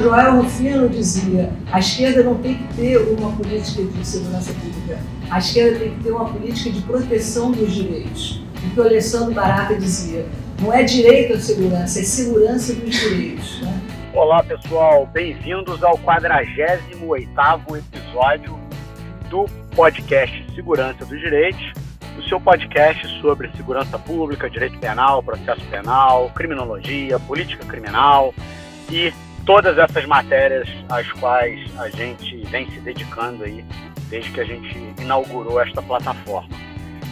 Joel Rufino dizia: a esquerda não tem que ter uma política de segurança pública, a esquerda tem que ter uma política de proteção dos direitos. O que o Alessandro Barata dizia: não é direito à segurança, é segurança dos direitos. Né? Olá, pessoal, bem-vindos ao 48º episódio do podcast Segurança dos Direitos, o seu podcast sobre segurança pública, direito penal, processo penal, criminologia, política criminal e todas essas matérias às quais a gente vem se dedicando aí desde que a gente inaugurou esta plataforma.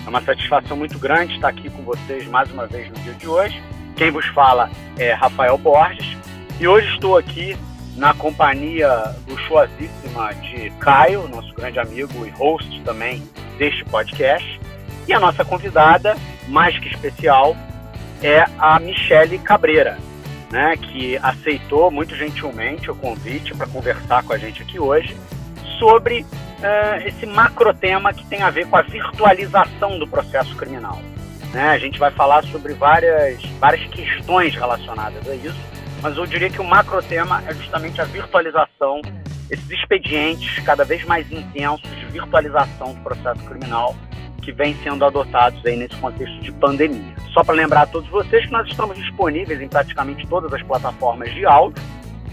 É uma satisfação muito grande estar aqui com vocês mais uma vez no dia de hoje. Quem vos fala é Rafael Borges e hoje estou aqui na companhia luxuosíssima de Caio, nosso grande amigo e host também deste podcast. E a nossa convidada, mais que especial, é a Michele Cabreira, né, que aceitou muito gentilmente o convite para conversar com a gente aqui hoje sobre esse macrotema que tem a ver com a virtualização do processo criminal. Né? A gente vai falar sobre várias questões relacionadas a isso, mas eu diria que o macrotema é justamente a virtualização, esses expedientes cada vez mais intensos de virtualização do processo criminal que vem sendo adotados aí nesse contexto de pandemia. Só para lembrar a todos vocês que nós estamos disponíveis em praticamente todas as plataformas de áudio,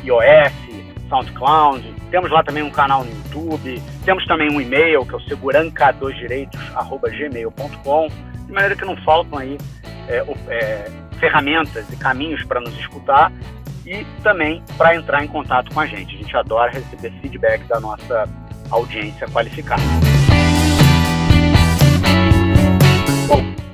iOS, SoundCloud, temos lá também um canal no YouTube, temos também um e-mail que é o seguranca2direitos@gmail.com, de maneira que não faltam aí ferramentas e caminhos para nos escutar e também para entrar em contato com a gente. A gente adora receber feedback da nossa audiência qualificada.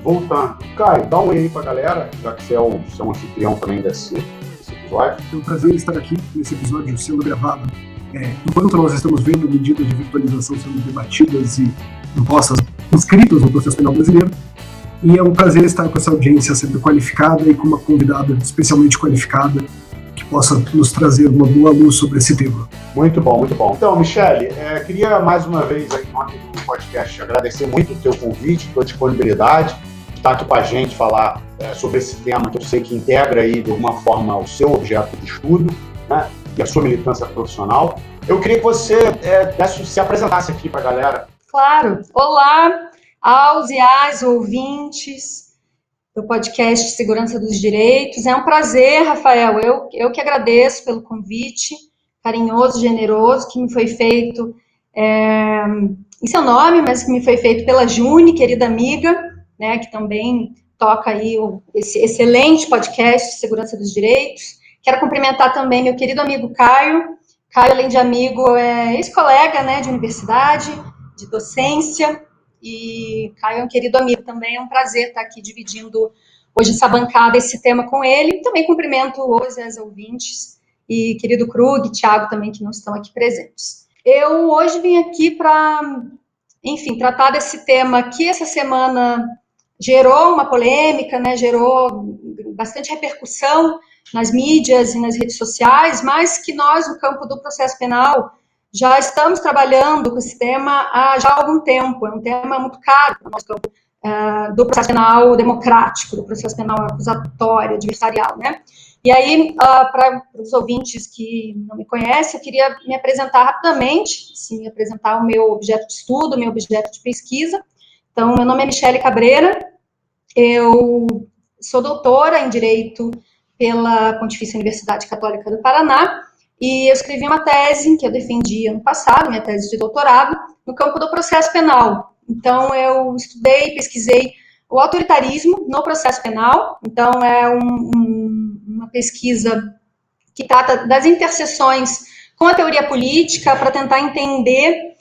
Voltando. Caio, dá um oi aí pra galera, já que você é um anfitrião também desse episódio. É um prazer estar aqui nesse episódio sendo gravado. Enquanto nós estamos vendo medidas de virtualização sendo debatidas e impostas, inscritas no processo penal brasileiro, e é um prazer estar com essa audiência sempre qualificada e com uma convidada especialmente qualificada que possa nos trazer uma boa luz sobre esse tema. Muito bom, muito bom. Então, Michele, queria mais uma vez aqui no nome do podcast agradecer muito o teu convite, tua disponibilidade, estar aqui com a gente, falar sobre esse tema que eu sei que integra aí de alguma forma o seu objeto de estudo, né, e a sua militância profissional. Eu queria que você se apresentasse aqui para a galera. Claro. Olá aos e às ouvintes do podcast Segurança dos Direitos. É um prazer, Rafael. Eu que agradeço pelo convite carinhoso, generoso, que me foi feito em seu nome, mas que me foi feito pela Juni, querida amiga, né, que também toca aí esse excelente podcast Segurança dos Direitos. Quero cumprimentar também meu querido amigo Caio. Caio, além de amigo, é ex-colega, né, de universidade, de docência, e Caio é um querido amigo também. É um prazer estar aqui dividindo hoje essa bancada, esse tema com ele. Também cumprimento hoje as ouvintes e querido Krug, Thiago também, que não estão aqui presentes. Eu hoje vim aqui para, enfim, tratar desse tema que essa semana gerou uma polêmica, né, gerou bastante repercussão nas mídias e nas redes sociais, mas que nós, no campo do processo penal, já estamos trabalhando com esse tema há já algum tempo. É um tema muito caro para o nosso campo do processo penal democrático, do processo penal acusatório, adversarial, né? E aí, para os ouvintes que não me conhecem, eu queria me apresentar rapidamente, assim, apresentar o meu objeto de estudo, o meu objeto de pesquisa. Então, meu nome é Michele Cabreira, eu sou doutora em Direito pela Pontifícia Universidade Católica do Paraná, e eu escrevi uma tese que eu defendi ano passado, minha tese de doutorado, no campo do processo penal. Então, eu estudei, pesquisei o autoritarismo no processo penal. Então, é uma pesquisa que trata das interseções com a teoria política para tentar entender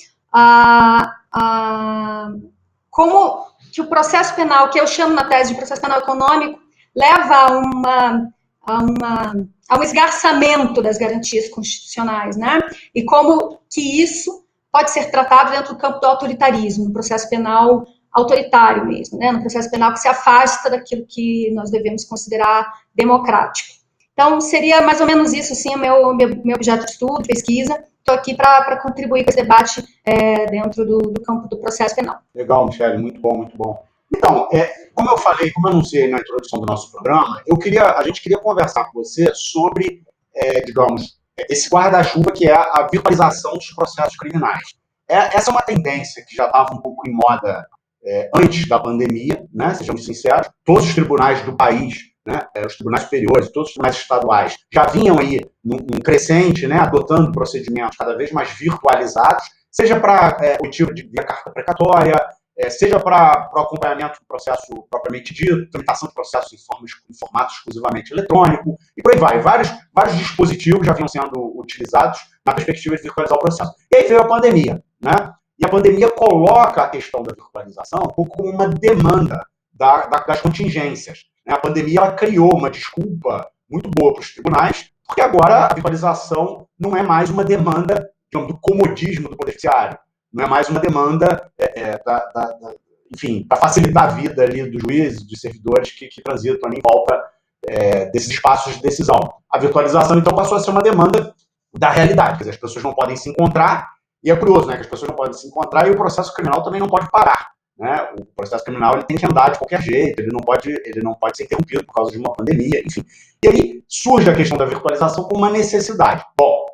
como que o processo penal, que eu chamo na tese de processo penal econômico, leva a um esgarçamento das garantias constitucionais, né? E como que isso pode ser tratado dentro do campo do autoritarismo, no processo penal autoritário mesmo, né? No processo penal que se afasta daquilo que nós devemos considerar democrático. Então, seria mais ou menos isso, assim, o meu objeto de estudo, de pesquisa. Estou aqui para contribuir com esse debate dentro do campo do processo penal. Legal, Michele, muito bom, muito bom. Então, como eu falei, como eu anunciei na introdução do nosso programa, a gente queria conversar com você sobre, digamos, esse guarda-chuva que é a virtualização dos processos criminais. Essa é uma tendência que já estava um pouco em moda antes da pandemia, né, sejamos sinceros. Todos os tribunais do país, né, os tribunais superiores, todos os tribunais estaduais, já vinham aí num crescente, né, adotando procedimentos cada vez mais virtualizados, seja para o tiro via carta precatória, seja para o acompanhamento do processo propriamente dito, tramitação de processos em formato exclusivamente eletrônico, e por aí vai. Vários dispositivos já vinham sendo utilizados na perspectiva de virtualizar o processo. E aí veio a pandemia, né? E a pandemia coloca a questão da virtualização um pouco como uma demanda das contingências. A pandemia ela criou uma desculpa muito boa para os tribunais, porque agora a virtualização não é mais uma demanda, digamos, do comodismo do Poder Judiciário, não é mais uma demanda, enfim, para facilitar a vida ali dos juízes, dos servidores que transitam ali em volta desses espaços de decisão. A virtualização, então, passou a ser uma demanda da realidade, quer dizer, as pessoas não podem se encontrar, e é curioso, né, que as pessoas não podem se encontrar e o processo criminal também não pode parar. Né? O processo criminal ele tem que andar de qualquer jeito, ele não pode ser interrompido por causa de uma pandemia, enfim. E aí surge a questão da virtualização como uma necessidade. Bom,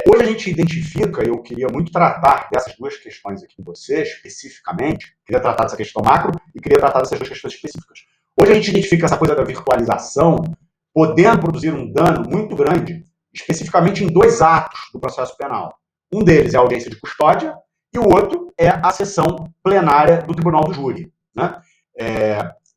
hoje a gente identifica, e eu queria muito tratar dessas duas questões aqui com você, especificamente, queria tratar dessa questão macro e queria tratar dessas duas questões específicas. Hoje a gente identifica essa coisa da virtualização podendo produzir um dano muito grande, especificamente em dois atos do processo penal. Um deles é a audiência de custódia, e o outro é a sessão plenária do tribunal do júri. Né?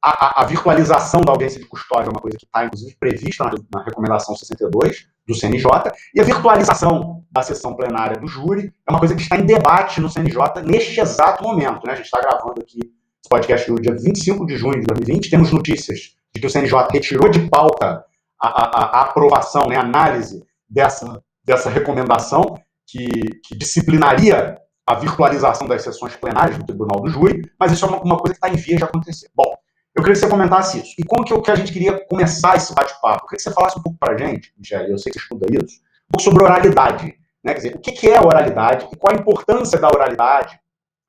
A virtualização da audiência de custódia é uma coisa que está, inclusive, prevista na recomendação 62 do CNJ, e a virtualização da sessão plenária do júri é uma coisa que está em debate no CNJ neste exato momento. Né? A gente está gravando aqui esse podcast no dia 25 de junho de 2020, temos notícias de que o CNJ retirou de pauta a aprovação, né, a análise dessa recomendação que disciplinaria a virtualização das sessões plenárias do Tribunal do Júri, mas isso é uma coisa que está em vias de acontecer. Bom, eu queria que você comentasse isso. E como que a gente queria começar esse bate-papo? Eu queria que você falasse um pouco para a gente, Michele, eu sei que você estuda isso, um pouco sobre oralidade. Né? Quer dizer, o que é a oralidade e qual a importância da oralidade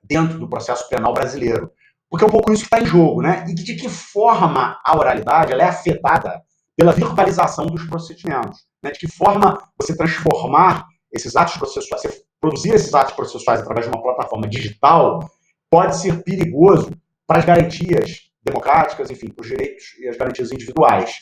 dentro do processo penal brasileiro? Porque é um pouco isso que está em jogo, né? E de que forma a oralidade ela é afetada pela virtualização dos procedimentos. Né? De que forma você transformar esses atos processuais, você produzir esses atos processuais através de uma plataforma digital pode ser perigoso para as garantias democráticas, enfim, para os direitos e as garantias individuais.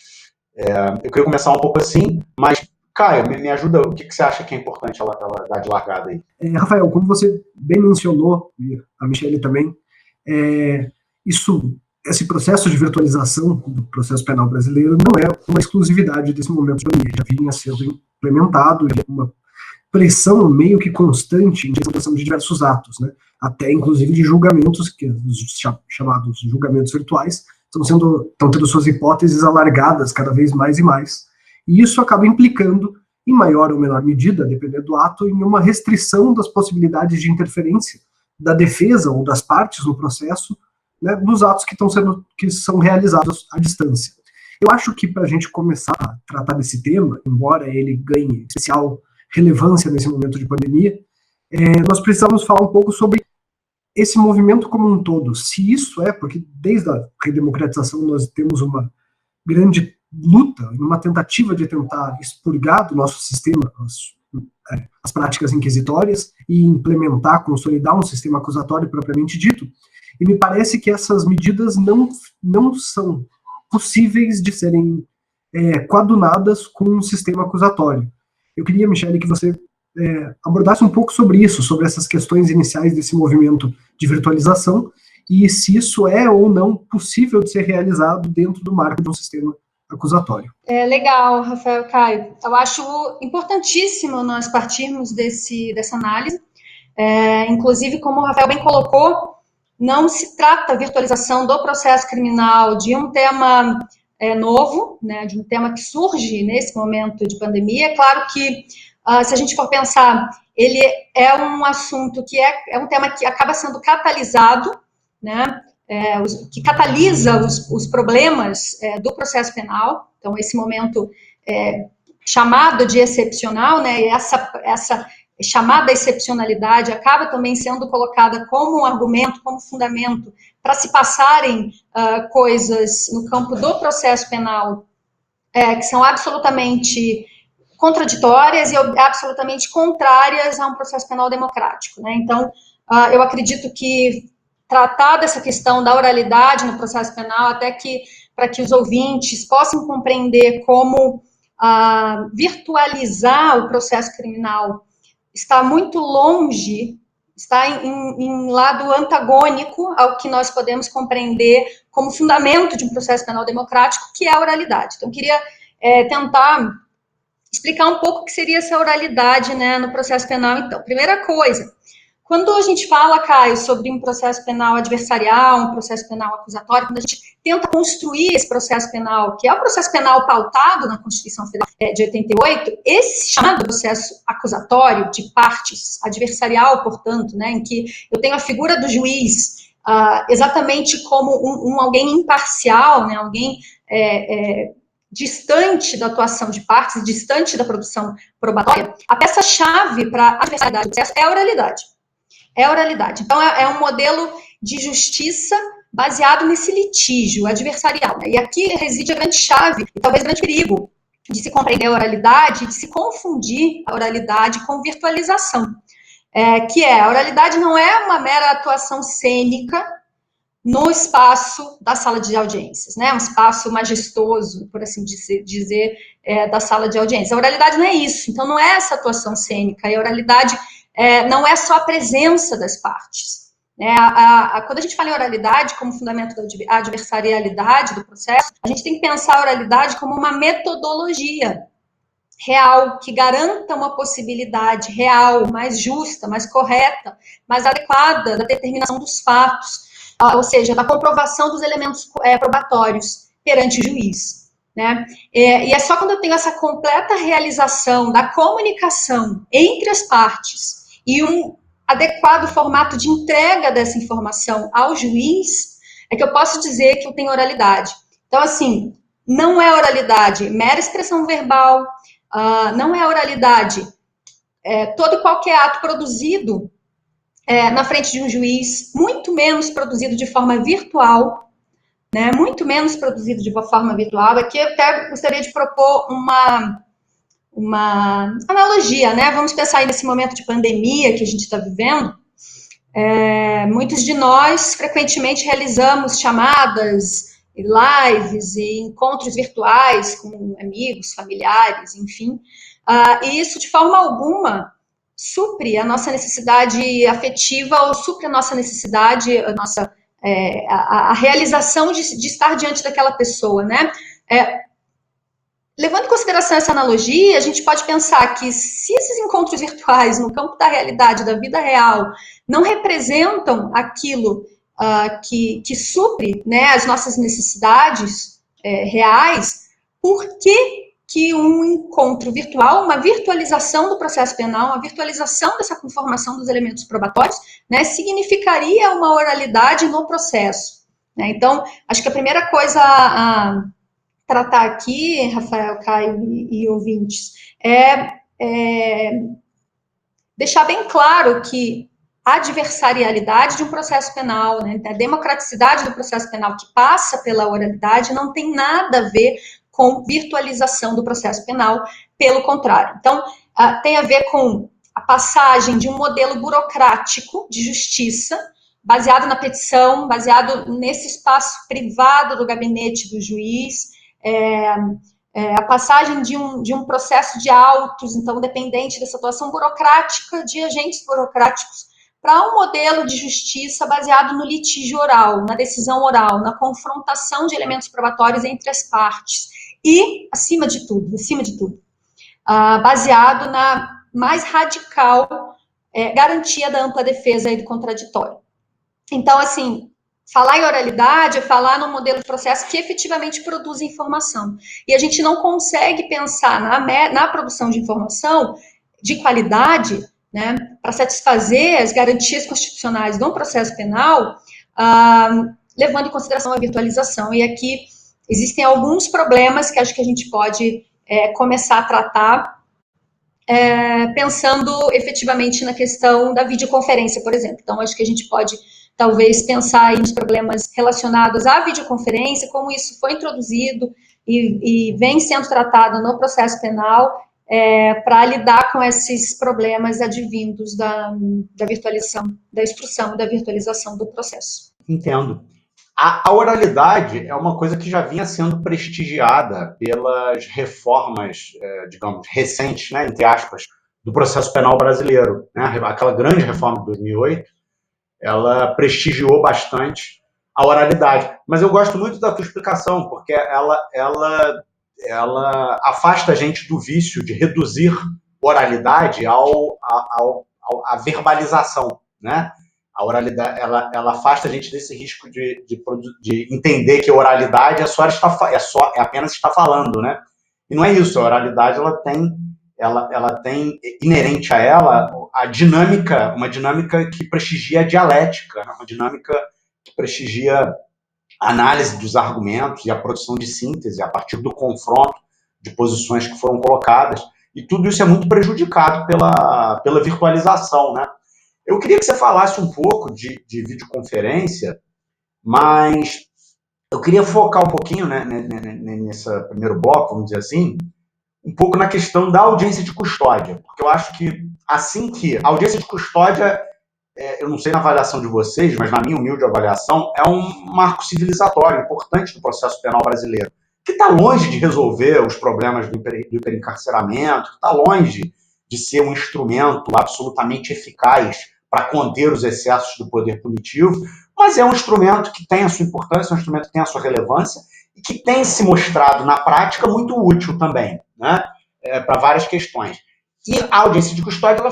Eu queria começar um pouco assim, mas, Caio, me ajuda, o que você acha que é importante ela dar de largada aí? Rafael, como você bem mencionou, e a Michele também, esse processo de virtualização do processo penal brasileiro não é uma exclusividade desse momento de pandemia, já vinha sendo implementado, uma pressão meio que constante em implementação de diversos atos, né? Até inclusive de julgamentos, que os chamados julgamentos virtuais, estão tendo suas hipóteses alargadas cada vez mais e mais. E isso acaba implicando, em maior ou menor medida, dependendo do ato, em uma restrição das possibilidades de interferência da defesa ou das partes no processo, né, nos atos que são realizados à distância. Eu acho que para a gente começar a tratar desse tema, embora ele ganhe especial relevância nesse momento de pandemia, nós precisamos falar um pouco sobre esse movimento como um todo. Se isso porque desde a redemocratização nós temos uma grande luta, uma tentativa de tentar expurgar do nosso sistema as práticas inquisitórias e implementar, consolidar um sistema acusatório propriamente dito, e me parece que essas medidas não são possíveis de serem coadunadas com um sistema acusatório. Eu queria, Michele, que você abordasse um pouco sobre isso, sobre essas questões iniciais desse movimento de virtualização e se isso é ou não possível de ser realizado dentro do marco de um sistema acusatório. Legal, Rafael, Caio. Eu acho importantíssimo nós partirmos dessa análise. Inclusive, como o Rafael bem colocou, não se trata a virtualização do processo criminal de um tema novo, né, de um tema que surge nesse momento de pandemia. É claro que, se a gente for pensar, ele é um assunto que é um tema que acaba sendo catalisado, né, que catalisa os problemas do processo penal. Então, esse momento chamado de excepcional, né, e essa chamada excepcionalidade acaba também sendo colocada como um argumento, como fundamento para se passarem coisas no campo do processo penal que são absolutamente contraditórias e absolutamente contrárias a um processo penal democrático, né? Então, eu acredito que tratar dessa questão da oralidade no processo penal, até que para que os ouvintes possam compreender como virtualizar o processo criminal está muito longe, está em lado antagônico ao que nós podemos compreender como fundamento de um processo penal democrático, que é a oralidade. Então, eu queria tentar explicar um pouco o que seria essa oralidade, né, no processo penal. Então, primeira coisa, quando a gente fala, Caio, sobre um processo penal adversarial, um processo penal acusatório, quando a gente tenta construir esse processo penal, que é o processo penal pautado na Constituição Federal de 88, esse chamado processo acusatório de partes, adversarial, portanto, né, em que eu tenho a figura do juiz exatamente como alguém imparcial, né, alguém distante da atuação de partes, distante da produção probatória, a peça-chave para a adversariedade do processo é a oralidade. É a oralidade. Então, é um modelo de justiça baseado nesse litígio adversarial. Né? E aqui reside a grande chave, e talvez o grande perigo de se compreender a oralidade, de se confundir a oralidade com virtualização. Que a oralidade não é uma mera atuação cênica no espaço da sala de audiências, né? Um espaço majestoso, por assim dizer, da sala de audiências. A oralidade não é isso. Então, não é essa atuação cênica. E a oralidade não é só a presença das partes. Né? Quando a gente fala em oralidade como fundamento da adversarialidade do processo, a gente tem que pensar a oralidade como uma metodologia real, que garanta uma possibilidade real, mais justa, mais correta, mais adequada da determinação dos fatos, ou seja, da comprovação dos elementos probatórios perante o juiz. Né? E é só quando eu tenho essa completa realização da comunicação entre as partes e um adequado formato de entrega dessa informação ao juiz, é que eu posso dizer que eu tenho oralidade. Então, assim, não é oralidade mera expressão verbal, não é oralidade todo e qualquer ato produzido na frente de um juiz, muito menos produzido de forma virtual, né? Muito menos produzido de forma virtual. Aqui eu até gostaria de propor uma analogia, né? Vamos pensar aí nesse momento de pandemia que a gente está vivendo. Muitos de nós frequentemente realizamos chamadas, lives e encontros virtuais com amigos, familiares, enfim. E isso, de forma alguma, supre a nossa necessidade afetiva ou supre a nossa necessidade, a realização de estar diante daquela pessoa, né? Levando em consideração essa analogia, a gente pode pensar que se esses encontros virtuais no campo da realidade, da vida real, não representam aquilo que supre, né, as nossas necessidades reais, por que um encontro virtual, uma virtualização do processo penal, uma virtualização dessa conformação dos elementos probatórios, né, significaria uma oralidade no processo? Né? Então, acho que a primeira coisa a tratar aqui, Rafael, Caio e ouvintes, deixar bem claro que a adversarialidade de um processo penal, né, a democraticidade do processo penal que passa pela oralidade não tem nada a ver com virtualização do processo penal, pelo contrário. Então, tem a ver com a passagem de um modelo burocrático de justiça, baseado na petição, baseado nesse espaço privado do gabinete do juiz, a passagem de um processo de autos, então, dependente dessa atuação burocrática de agentes burocráticos, para um modelo de justiça baseado no litígio oral, na decisão oral, na confrontação de elementos probatórios entre as partes. E, acima de tudo, baseado na mais radical garantia da ampla defesa e do contraditório. Então, assim, falar em oralidade é falar num modelo de processo que efetivamente produz informação. E a gente não consegue pensar na produção de informação de qualidade, né, para satisfazer as garantias constitucionais de um processo penal, levando em consideração a virtualização. E aqui existem alguns problemas que acho que a gente pode começar a tratar, pensando efetivamente na questão da videoconferência, por exemplo. Então, acho que a gente pode talvez pensar aí nos problemas relacionados à videoconferência, como isso foi introduzido e vem sendo tratado no processo penal, para lidar com esses problemas advindos da virtualização, da instrução e da virtualização do processo. Entendo. A oralidade é uma coisa que já vinha sendo prestigiada pelas reformas, digamos, recentes, né, entre aspas, do processo penal brasileiro. Né? Aquela grande reforma de 2008, ela prestigiou bastante a oralidade. Mas eu gosto muito da tua explicação, porque ela afasta a gente do vício de reduzir oralidade à verbalização, né? A oralidade, ela afasta a gente desse risco de entender que a oralidade é apenas estar falando, né? E não é isso. A oralidade ela tem inerente a ela uma dinâmica que prestigia a dialética, né? Uma dinâmica que prestigia a análise dos argumentos e a produção de síntese a partir do confronto de posições que foram colocadas. E tudo isso é muito prejudicado pela virtualização, né? Eu queria que você falasse um pouco de videoconferência, mas eu queria focar um pouquinho, né, nesse primeiro bloco, vamos dizer assim, um pouco na questão da audiência de custódia, porque eu acho que assim que a audiência de custódia, eu não sei na avaliação de vocês, mas na minha humilde avaliação, é um marco civilizatório importante do processo penal brasileiro, que está longe de resolver os problemas do hiperencarceramento, que está longe de ser um instrumento absolutamente eficaz para conter os excessos do poder punitivo, mas é um instrumento que tem a sua importância, é um instrumento que tem a sua relevância e que tem se mostrado na prática muito útil também, né, para várias questões. E a audiência de custódia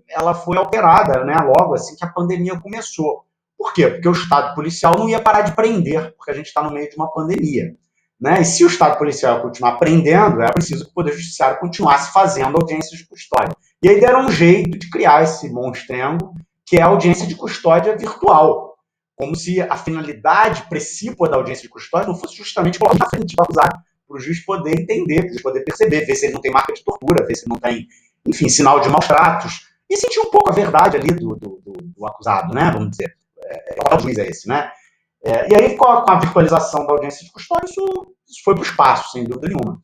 ela foi alterada, né, logo assim que a pandemia começou. Por quê? Porque o Estado policial não ia parar de prender, porque a gente está no meio de uma pandemia. Né? E se o Estado policial continuar prendendo, é preciso que o Poder Judiciário continuasse fazendo audiências de custódia. E aí deram um jeito de criar esse monstrengo, que é a audiência de custódia virtual. Como se a finalidade precípua da audiência de custódia não fosse justamente colocar na frente do acusado, para o juiz poder entender, para o juiz poder perceber, ver se ele não tem marca de tortura, ver se ele não tem, enfim, sinal de maus tratos, e sentir um pouco a verdade ali do acusado, né? Vamos dizer. O juiz é esse, né? E aí, com a virtualização da audiência de custódia, isso foi para o espaço, sem dúvida nenhuma.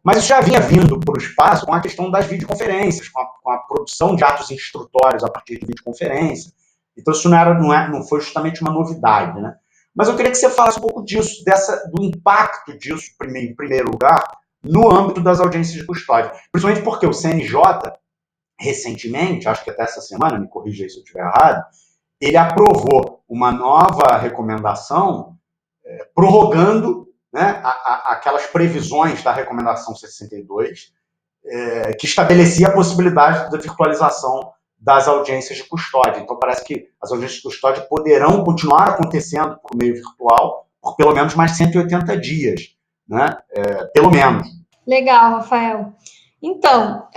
Mas isso já vinha vindo para o espaço com a questão das videoconferências, com a produção de atos instrutórios a partir de videoconferência. Então, isso não foi justamente uma novidade, né? Mas eu queria que você falasse um pouco disso, do impacto disso, em primeiro lugar, no âmbito das audiências de custódia. Principalmente porque o CNJ, recentemente, acho que até essa semana, me corrija aí se eu estiver errado, ele aprovou uma nova recomendação prorrogando, né, aquelas previsões da recomendação 62, que estabelecia a possibilidade da virtualização das audiências de custódia. Então, parece que as audiências de custódia poderão continuar acontecendo por meio virtual por pelo menos mais 180 dias, né? Pelo menos. Legal, Rafael. Então,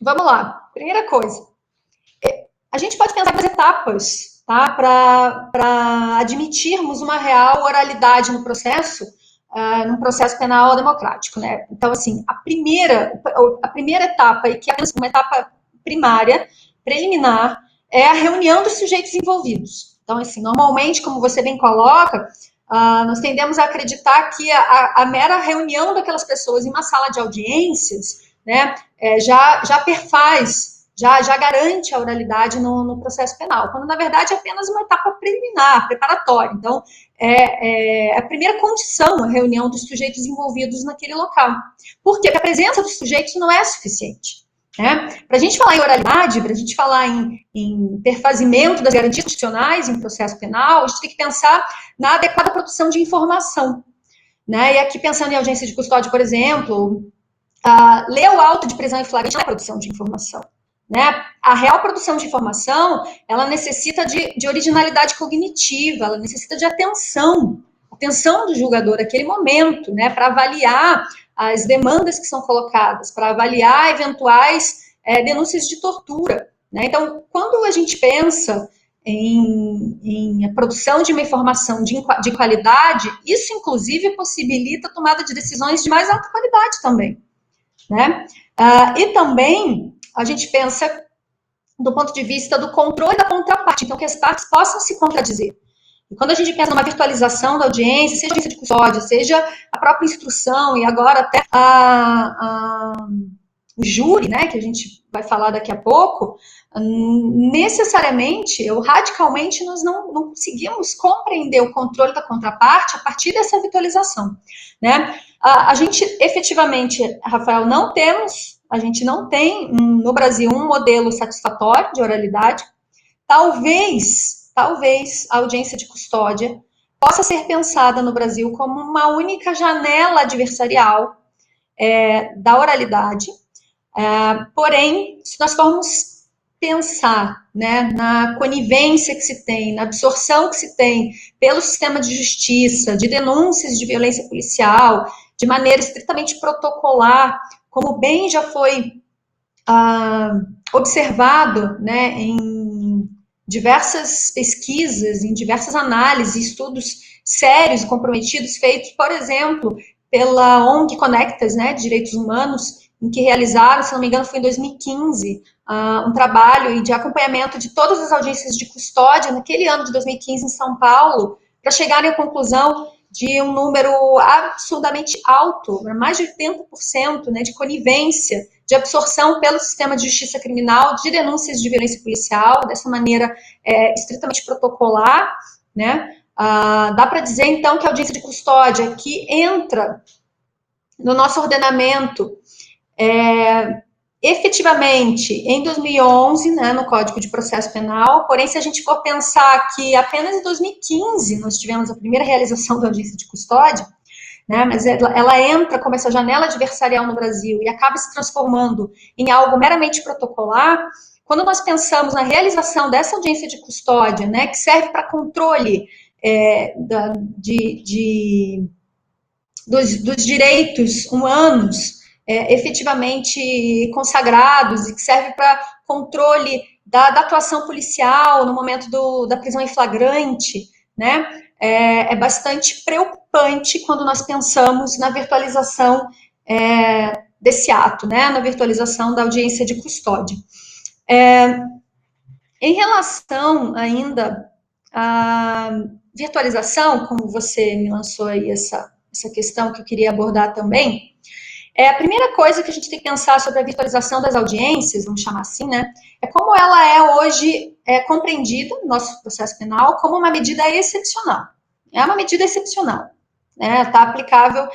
vamos lá. Primeira coisa, a gente pode pensar nas etapas, tá? Para admitirmos uma real oralidade no processo, num processo penal democrático, né? Então, assim, a primeira etapa, e que é uma etapa primária, preliminar, é a reunião dos sujeitos envolvidos. Então, assim, normalmente, como você bem coloca, nós tendemos a acreditar que a mera reunião daquelas pessoas em uma sala de audiências, né, já perfaz, já garante a oralidade no processo penal, quando, na verdade, é apenas uma etapa preliminar, preparatória. Então, é a primeira condição, a reunião dos sujeitos envolvidos naquele local. Por quê? Porque a presença dos sujeitos não é suficiente. Para a gente falar em oralidade, para a gente falar em perfazimento das garantias constitucionais em processo penal, a gente tem que pensar na adequada produção de informação. Né? E aqui, pensando em audiência de custódia, por exemplo, ler o auto de prisão em flagrante não é produção de informação. Né? A real produção de informação, ela necessita de originalidade cognitiva, ela necessita de atenção do julgador naquele momento, né, para avaliar as demandas que são colocadas, para avaliar eventuais denúncias de tortura. Né? Então, quando a gente pensa em a produção de uma informação de qualidade, isso, inclusive, possibilita a tomada de decisões de mais alta qualidade também. Né? E também a gente pensa do ponto de vista do controle da contraparte, então que as partes possam se contradizer. E quando a gente pensa numa virtualização da audiência, seja a audiência de custódia, seja a própria instrução e agora até o júri, né, que a gente vai falar daqui a pouco, necessariamente, ou radicalmente, nós não conseguimos compreender o controle da contraparte a partir dessa virtualização, né? A gente, efetivamente, Rafael, a gente não tem no Brasil um modelo satisfatório de oralidade. Talvez a audiência de custódia possa ser pensada no Brasil como uma única janela adversarial da oralidade. Porém, se nós formos pensar, né, na conivência que se tem, na absorção que se tem pelo sistema de justiça, de denúncias de violência policial, de maneira estritamente protocolar, como bem já foi observado, né, em diversas pesquisas, em diversas análises, estudos sérios e comprometidos feitos, por exemplo, pela ONG Conectas, né, de Direitos Humanos, em que realizaram, se não me engano, foi em 2015, um trabalho de acompanhamento de todas as audiências de custódia naquele ano de 2015 em São Paulo, para chegarem à conclusão de um número absurdamente alto, mais de 80%, né, de conivência, de absorção pelo sistema de justiça criminal de denúncias de violência policial, dessa maneira estritamente protocolar, né? Dá para dizer, então, que a audiência de custódia que entra no nosso ordenamento efetivamente em 2011, né, no Código de Processo Penal, porém, se a gente for pensar que apenas em 2015 nós tivemos a primeira realização da audiência de custódia, né, mas ela entra como essa janela adversarial no Brasil e acaba se transformando em algo meramente protocolar. Quando nós pensamos na realização dessa audiência de custódia, né, que serve para controle dos direitos humanos efetivamente consagrados e que serve para controle da atuação policial no momento da prisão em flagrante, né? É bastante preocupante quando nós pensamos na virtualização desse ato, né? Na virtualização da audiência de custódia. Em relação ainda à virtualização, como você me lançou aí essa questão que eu queria abordar também, a primeira coisa que a gente tem que pensar sobre a virtualização das audiências, vamos chamar assim, né, é como ela é hoje compreendida no nosso processo penal como uma medida excepcional. É uma medida excepcional, né, está aplicável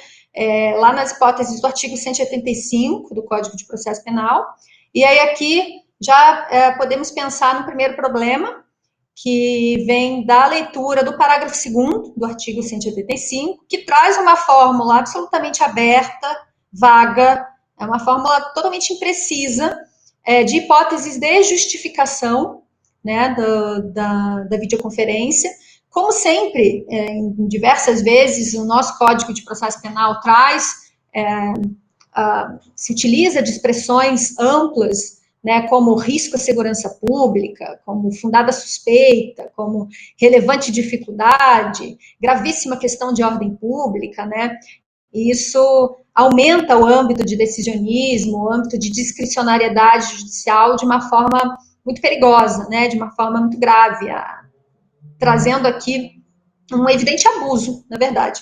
lá nas hipóteses do artigo 185 do Código de Processo Penal, e aí aqui já podemos pensar no primeiro problema, que vem da leitura do parágrafo 2º do artigo 185, que traz uma fórmula absolutamente aberta, vaga, é uma fórmula totalmente imprecisa de hipóteses de justificação, né, da videoconferência. Como sempre, em diversas vezes, o nosso Código de Processo Penal se utiliza de expressões amplas, né, como risco à segurança pública, como fundada suspeita, como relevante dificuldade, gravíssima questão de ordem pública, né? E isso aumenta o âmbito de decisionismo, o âmbito de discricionariedade judicial de uma forma muito perigosa, né, de uma forma muito grave, trazendo aqui um evidente abuso, na verdade.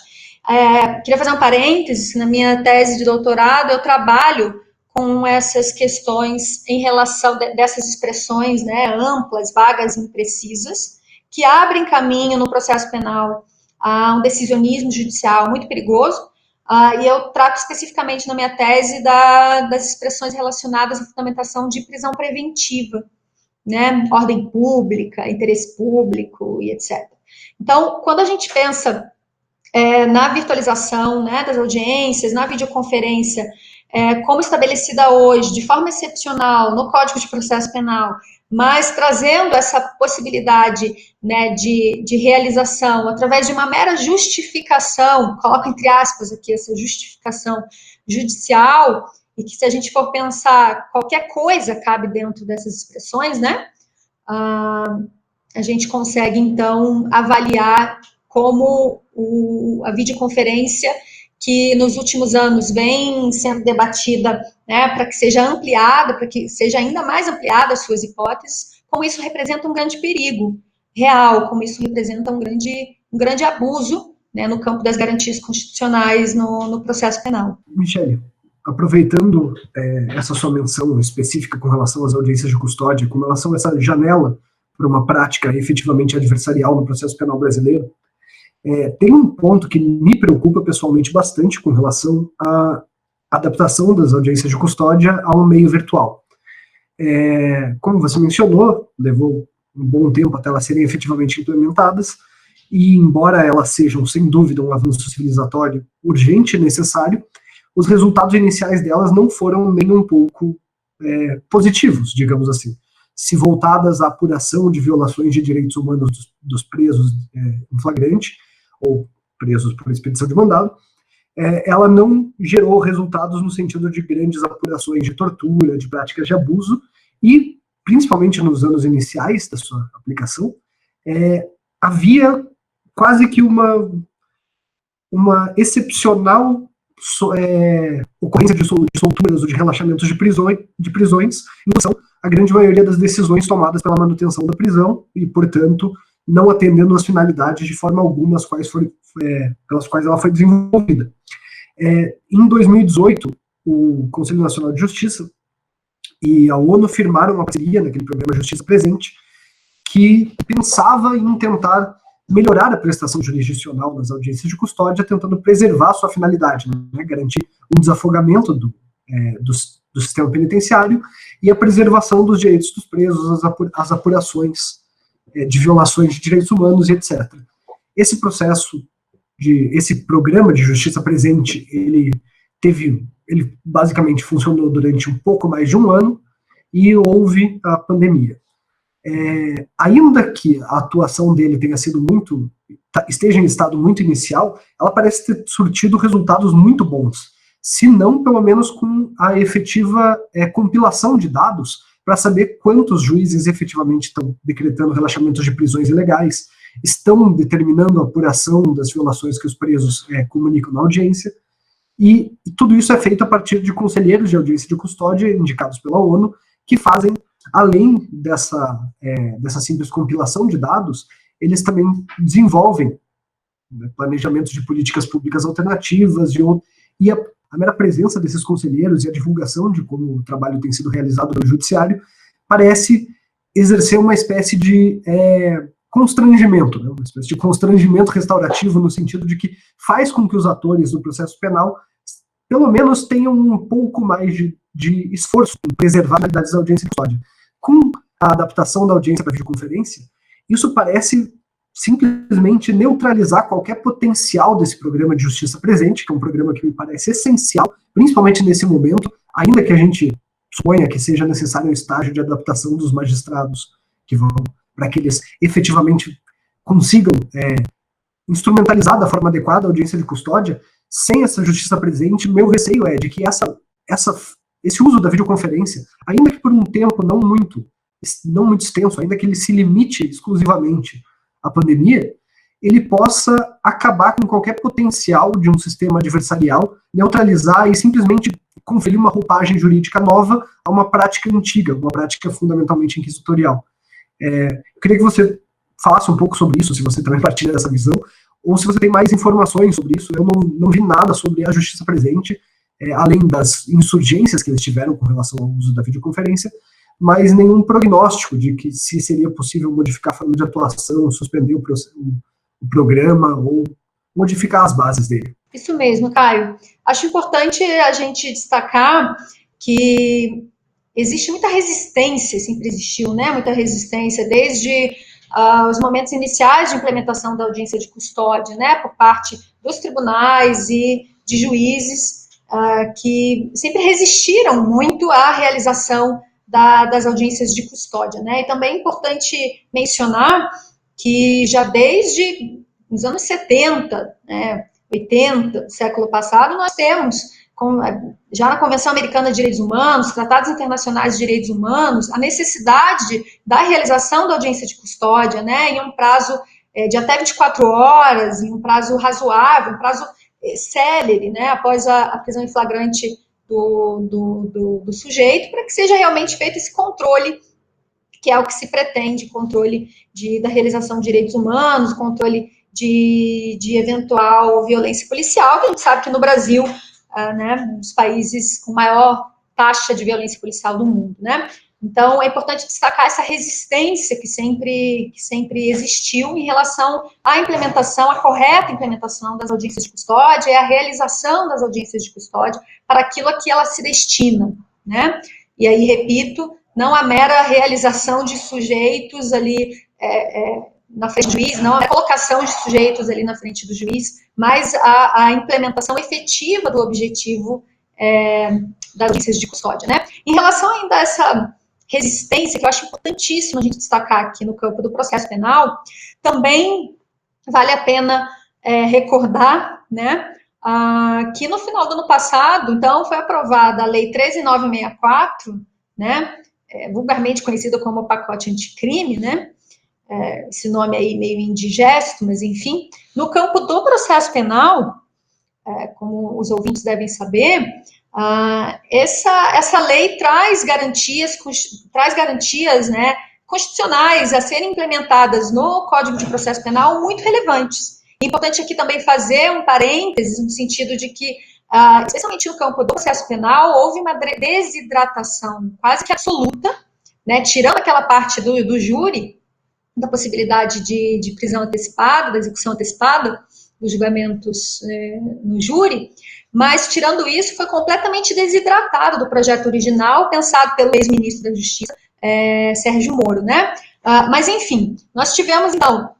Queria fazer um parênteses, na minha tese de doutorado eu trabalho com essas questões em relação dessas expressões, né, amplas, vagas e imprecisas, que abrem caminho no processo penal a um decisionismo judicial muito perigoso, e eu trato especificamente na minha tese das expressões relacionadas à fundamentação de prisão preventiva, né, ordem pública, interesse público e etc. Então, quando a gente pensa na virtualização, né, das audiências, na videoconferência, como estabelecida hoje, de forma excepcional, no Código de Processo Penal, mas trazendo essa possibilidade, né, de realização através de uma mera justificação, coloco entre aspas aqui essa justificação judicial, e que se a gente for pensar, qualquer coisa cabe dentro dessas expressões, né, a gente consegue, então, avaliar como a videoconferência, que nos últimos anos vem sendo debatida, né, para que seja ampliada, para que seja ainda mais ampliada as suas hipóteses, como isso representa um grande perigo real, como isso representa um grande abuso, né, no campo das garantias constitucionais no processo penal. Michele, aproveitando essa sua menção específica com relação às audiências de custódia, com relação a essa janela para uma prática efetivamente adversarial no processo penal brasileiro, tem um ponto que me preocupa pessoalmente bastante com relação à adaptação das audiências de custódia a um meio virtual. Como você mencionou, levou um bom tempo até elas serem efetivamente implementadas, e embora elas sejam, sem dúvida, um avanço civilizatório urgente e necessário, os resultados iniciais delas não foram nem um pouco positivos, digamos assim. Se voltadas à apuração de violações de direitos humanos dos presos em flagrante, ou presos por expedição de mandado, ela não gerou resultados no sentido de grandes apurações de tortura, de práticas de abuso, e, principalmente nos anos iniciais da sua aplicação, havia quase que uma excepcional ocorrência de solturas ou de relaxamentos de prisões, em relação à grande maioria das decisões tomadas pela manutenção da prisão e, portanto, não atendendo às finalidades de forma alguma pelas quais ela foi desenvolvida. Em 2018, o Conselho Nacional de Justiça e a ONU firmaram uma parceria naquele programa Justiça Presente, que pensava em tentar melhorar a prestação jurisdicional nas audiências de custódia, tentando preservar sua finalidade, né, garantir um desafogamento do sistema penitenciário e a preservação dos direitos dos presos, as apurações de violações de direitos humanos e etc. Esse esse programa de Justiça Presente, ele basicamente funcionou durante um pouco mais de um ano e houve a pandemia. Ainda que a atuação dele esteja em estado muito inicial, ela parece ter surtido resultados muito bons, se não pelo menos com a efetiva compilação de dados para saber quantos juízes efetivamente estão decretando relaxamentos de prisões ilegais, estão determinando a apuração das violações que os presos comunicam na audiência, e tudo isso é feito a partir de conselheiros de audiência de custódia indicados pela ONU, que fazem, além dessa simples compilação de dados, eles também desenvolvem planejamentos de políticas públicas alternativas, e a mera presença desses conselheiros e a divulgação de como o trabalho tem sido realizado no judiciário parece exercer uma espécie de constrangimento, né? Uma espécie de constrangimento restaurativo, no sentido de que faz com que os atores do processo penal pelo menos tenham um pouco mais de esforço em preservar a qualidade da audiência de custódia. Com a adaptação da audiência para videoconferência, isso parece simplesmente neutralizar qualquer potencial desse programa de Justiça Presente, que é um programa que me parece essencial, principalmente nesse momento, ainda que a gente suponha que seja necessário um estágio de adaptação dos magistrados que vão, para que eles efetivamente consigam instrumentalizar da forma adequada a audiência de custódia. Sem essa Justiça Presente, meu receio é de que esse uso da videoconferência, ainda que por um tempo não muito extenso, ainda que ele se limite exclusivamente à pandemia, ele possa acabar com qualquer potencial de um sistema adversarial, neutralizar e simplesmente conferir uma roupagem jurídica nova a uma prática antiga, uma prática fundamentalmente inquisitorial. Eu queria que você falasse um pouco sobre isso, se você também partilha dessa visão, ou se você tem mais informações sobre isso. Eu não vi nada sobre a Justiça Presente, além das insurgências que eles tiveram com relação ao uso da videoconferência, mas nenhum prognóstico de que se seria possível modificar a forma de atuação, suspender o programa ou modificar as bases dele. Isso mesmo, Caio. Acho importante a gente destacar que existe muita resistência, sempre existiu, né? Muita resistência desde os momentos iniciais de implementação da audiência de custódia, né? Por parte dos tribunais e de juízes que sempre resistiram muito à realização das audiências de custódia, né? E também é importante mencionar que já desde os anos 70, né, 80, do século passado, nós temos, já na Convenção Americana de Direitos Humanos, Tratados Internacionais de Direitos Humanos, a necessidade da realização da audiência de custódia, né, em um prazo de até 24 horas, em um prazo razoável, um prazo célere, né, após a prisão em flagrante do sujeito, para que seja realmente feito esse controle que é o que se pretende, controle da realização de direitos humanos, controle de eventual violência policial, que a gente sabe que no Brasil, né, um dos países com maior taxa de violência policial do mundo, né? Então, é importante destacar essa resistência que sempre existiu em relação à implementação, à correta implementação das audiências de custódia e a realização das audiências de custódia para aquilo a que ela se destina, né? E aí, repito, não a mera realização de sujeitos ali na frente do juiz, não a colocação de sujeitos ali na frente do juiz, mas a implementação efetiva do objetivo das audiências de custódia, né? Em relação ainda a essa resistência, que eu acho importantíssimo a gente destacar aqui no campo do processo penal, também vale a pena recordar, né, que no final do ano passado, então, foi aprovada a Lei 13.964, né, vulgarmente conhecida como o pacote anticrime, né, esse nome aí meio indigesto, mas enfim, no campo do processo penal, como os ouvintes devem saber, essa lei traz garantias, né, constitucionais a serem implementadas no Código de Processo Penal muito relevantes. É importante aqui também fazer um parênteses no sentido de que, especialmente no campo do processo penal, houve uma desidratação quase que absoluta, né, tirando aquela parte do júri, da possibilidade de prisão antecipada, da execução antecipada dos julgamentos no júri, mas, tirando isso, foi completamente desidratado do projeto original, pensado pelo ex-ministro da Justiça, Sérgio Moro, né? Mas, enfim, nós tivemos, então,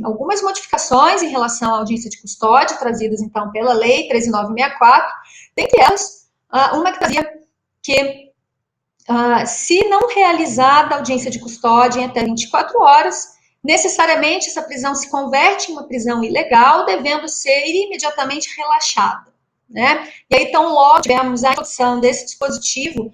algumas modificações em relação à audiência de custódia, trazidas, então, pela Lei 13.964, dentre elas, uma que trazia que, se não realizada a audiência de custódia em até 24 horas, necessariamente essa prisão se converte em uma prisão ilegal, devendo ser imediatamente relaxada, né? E aí, então, logo tivemos a introdução desse dispositivo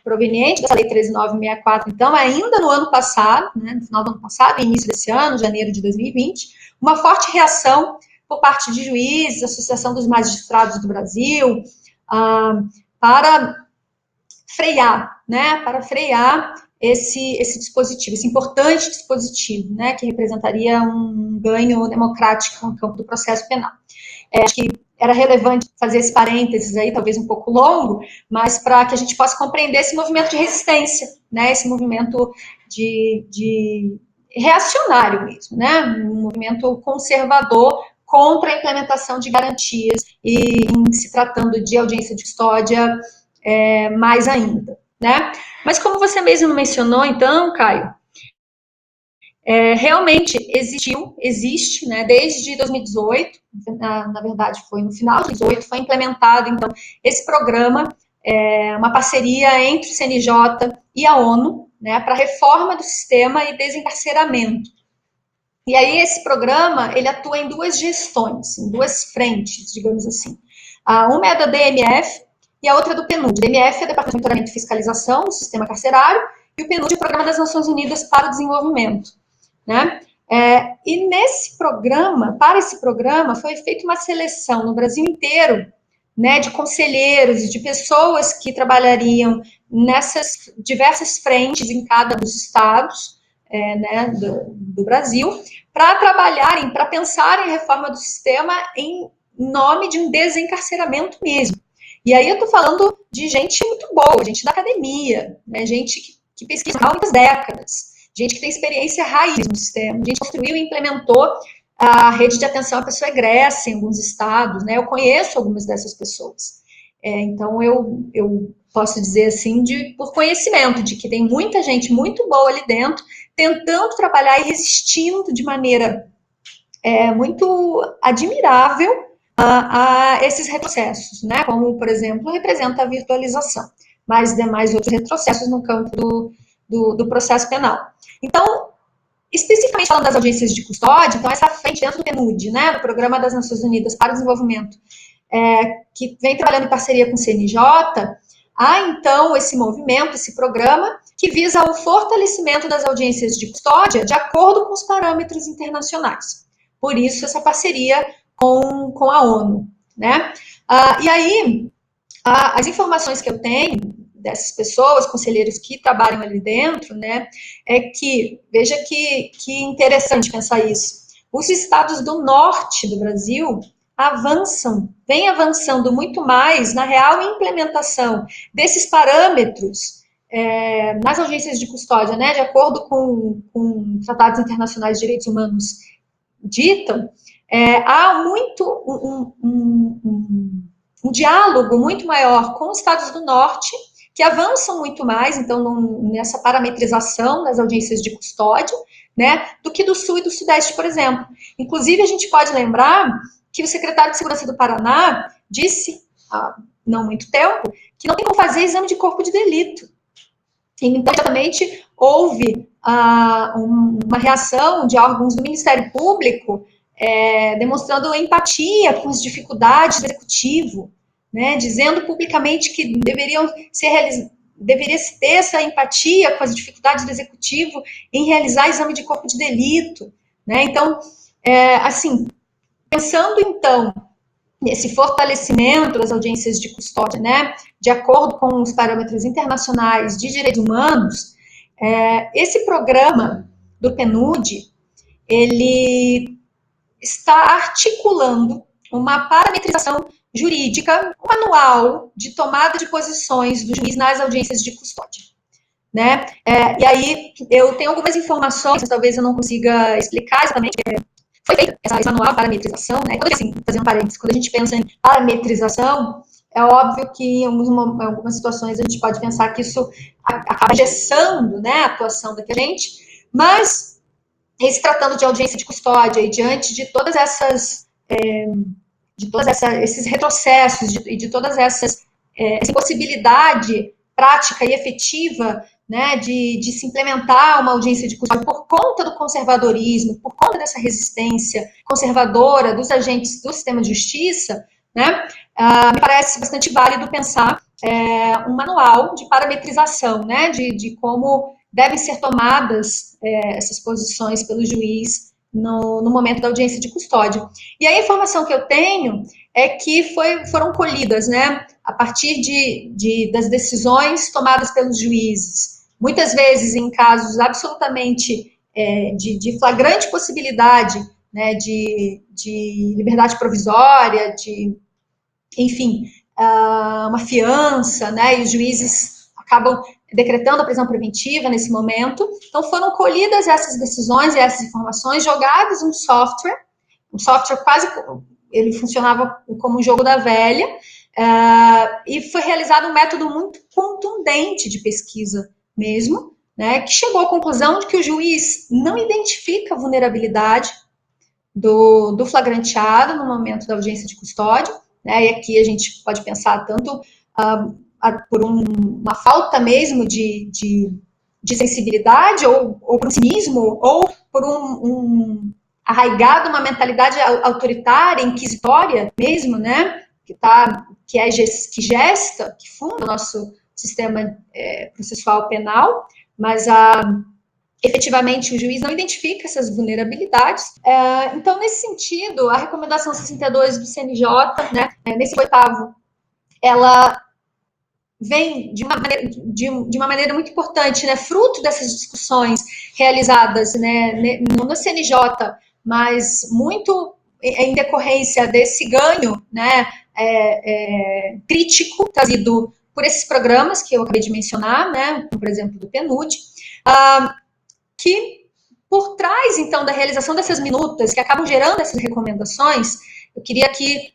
proveniente dessa Lei 13.964, então, ainda no ano passado, né, no final do ano passado, início desse ano, janeiro de 2020, uma forte reação por parte de juízes, Associação dos Magistrados do Brasil, para frear, né, esse dispositivo, esse importante dispositivo, né, que representaria um ganho democrático no campo do processo penal. Acho que era relevante fazer esse parênteses aí, talvez um pouco longo, mas para que a gente possa compreender esse movimento de resistência, né, esse movimento de reacionário mesmo, né, um movimento conservador contra a implementação de garantias e, em se tratando de audiência de custódia, mais ainda, né? Mas como você mesmo mencionou, então, Caio, realmente existe, né, desde 2018, na verdade foi no final de 2018, foi implementado, então, esse programa, uma parceria entre o CNJ e a ONU, né, para reforma do sistema e desencarceramento. E aí esse programa, ele atua em duas gestões, em duas frentes, digamos assim. Uma é da DMF, e a outra é do PNUD. O DMF é o Departamento de Monitoramento e Fiscalização do Sistema Carcerário, e o PNUD é o Programa das Nações Unidas para o Desenvolvimento, né? E para esse programa, foi feita uma seleção no Brasil inteiro, né, de conselheiros e de pessoas que trabalhariam nessas diversas frentes em cada dos estados, né, do Brasil, para trabalharem, para pensarem a reforma do sistema em nome de um desencarceramento mesmo. E aí eu estou falando de gente muito boa, gente da academia, né, gente que pesquisa há muitas décadas, gente que tem experiência raiz no sistema, gente que construiu e implementou a rede de atenção à pessoa egressa em alguns estados, né? Eu conheço algumas dessas pessoas. Então, eu posso dizer assim, por conhecimento, de que tem muita gente muito boa ali dentro, tentando trabalhar e resistindo de maneira muito admirável a esses retrocessos, né? Como, por exemplo, representa a virtualização, mas demais outros retrocessos no campo do processo penal. Então, especificamente falando das audiências de custódia, então essa frente dentro do PNUD, né, do Programa das Nações Unidas para o Desenvolvimento, que vem trabalhando em parceria com o CNJ, há então esse movimento, esse programa, que visa o fortalecimento das audiências de custódia de acordo com os parâmetros internacionais. Por isso, essa parceria com a ONU, né? E aí, as informações que eu tenho, dessas pessoas, conselheiros que trabalham ali dentro, né, é que, veja que interessante pensar isso, os estados do norte do Brasil vêm avançando muito mais na real implementação desses parâmetros nas audiências de custódia, né, de acordo com tratados internacionais de direitos humanos ditam, há muito um diálogo muito maior com os estados do norte, que avançam muito mais, então, nessa parametrização das audiências de custódia, né, do que do sul e do sudeste, por exemplo. Inclusive, a gente pode lembrar que o secretário de Segurança do Paraná disse, há não muito tempo, que não tem como fazer exame de corpo de delito. Então, imediatamente, houve uma reação de órgãos do Ministério Público demonstrando empatia com as dificuldades do Executivo, né, dizendo publicamente que deveria se ter essa empatia com as dificuldades do Executivo em realizar exame de corpo de delito. Né? Então, assim, pensando, então, nesse fortalecimento das audiências de custódia, né, de acordo com os parâmetros internacionais de direitos humanos, esse programa do PNUD, ele está articulando uma parametrização jurídica, um manual de tomada de posições do juiz nas audiências de custódia. Né? E aí, eu tenho algumas informações, talvez eu não consiga explicar exatamente. Foi feito esse manual de parametrização, né? Quando, assim, fazer um parênteses, quando a gente pensa em parametrização, é óbvio que em algumas situações a gente pode pensar que isso acaba engessando, né, a atuação da gente, mas, se tratando de audiência de custódia e diante de todas essas, esses retrocessos e de todas essa impossibilidade prática e efetiva, né, de se implementar uma audiência de custódia por conta do conservadorismo, por conta dessa resistência conservadora dos agentes do sistema de justiça, né, me parece bastante válido pensar um manual de parametrização, né, de como devem ser tomadas essas posições pelo juiz no momento da audiência de custódia. E a informação que eu tenho é que foram colhidas, né, a partir das decisões tomadas pelos juízes, muitas vezes em casos absolutamente de flagrante possibilidade, né, de liberdade provisória, enfim, uma fiança, né, e os juízes acabam decretando a prisão preventiva nesse momento. Então, foram colhidas essas decisões e essas informações, jogadas em um software quase, ele funcionava como um jogo da velha, e foi realizado um método muito contundente de pesquisa mesmo, né, que chegou à conclusão de que o juiz não identifica a vulnerabilidade do flagranteado no momento da audiência de custódia, né, e aqui a gente pode pensar tanto por uma falta mesmo de sensibilidade, ou por um cinismo, ou por arraigado uma mentalidade autoritária, inquisitória mesmo, né, que gesta, que funda o nosso sistema processual penal, mas efetivamente o juiz não identifica essas vulnerabilidades. Então, nesse sentido, a recomendação 62 do CNJ, né, nesse 8º, ela vem de uma maneira muito importante, né, fruto dessas discussões realizadas, né, no CNJ, mas muito em decorrência desse ganho, né, crítico trazido por esses programas que eu acabei de mencionar, né, por exemplo, do PNUD, que por trás, então, da realização dessas minutas que acabam gerando essas recomendações, eu queria aqui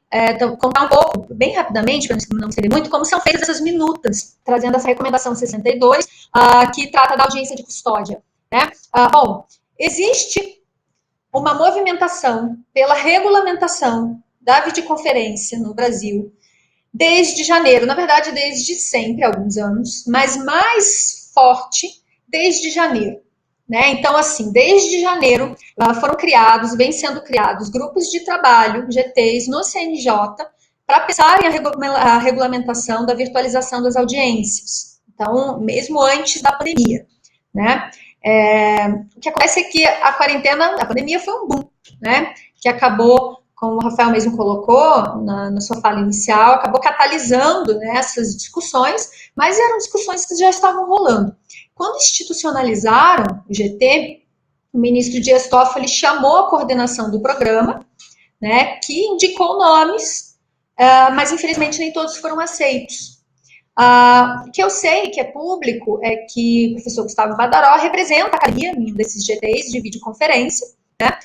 contar um pouco, bem rapidamente, para não estender muito, como são feitas essas minutas, trazendo essa recomendação 62, que trata da audiência de custódia. Né? Bom, existe uma movimentação pela regulamentação da videoconferência no Brasil desde janeiro, na verdade, desde sempre, há alguns anos, mas mais forte desde janeiro. Né? Então, assim, desde janeiro vem sendo criados grupos de trabalho, GTs, no CNJ, para pensarem a regulamentação da virtualização das audiências. Então, mesmo antes da pandemia. Né? O que acontece é que a pandemia foi um boom, né? Que acabou como o Rafael mesmo colocou na sua fala inicial, acabou catalisando, né, essas discussões, mas eram discussões que já estavam rolando. Quando institucionalizaram o GT, o ministro Dias Toffoli chamou a coordenação do programa, né, que indicou nomes, mas infelizmente nem todos foram aceitos. O que eu sei, que é público, é que o professor Gustavo Badaró representa a academia em um desses GTs de videoconferência, né?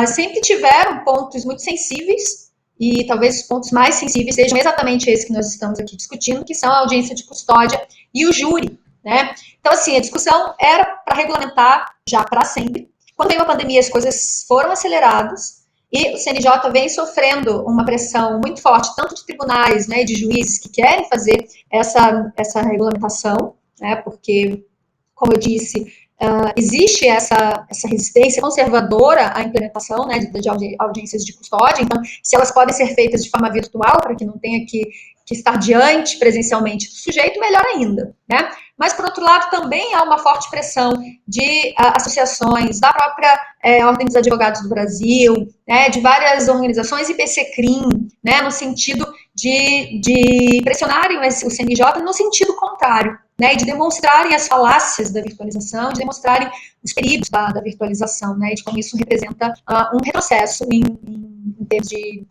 Sempre tiveram pontos muito sensíveis, e talvez os pontos mais sensíveis sejam exatamente esses que nós estamos aqui discutindo, que são a audiência de custódia e o júri, né? Então, assim, a discussão era para regulamentar já para sempre. Quando veio a pandemia, as coisas foram aceleradas, e o CNJ vem sofrendo uma pressão muito forte, tanto de tribunais, né, e de juízes que querem fazer essa regulamentação, né, porque, como eu disse, existe essa resistência conservadora à implementação, né, de audiências de custódia. Então, se elas podem ser feitas de forma virtual, para que não tenha que estar diante presencialmente do sujeito, melhor ainda, né? Mas, por outro lado, também há uma forte pressão de associações, da própria Ordem dos Advogados do Brasil, né, de várias organizações, IPCCRIM, né, no sentido de pressionarem o CNJ no sentido contrário, né, e de demonstrarem as falácias da virtualização, de demonstrarem os perigos da virtualização, né, e de como isso representa um retrocesso em termos de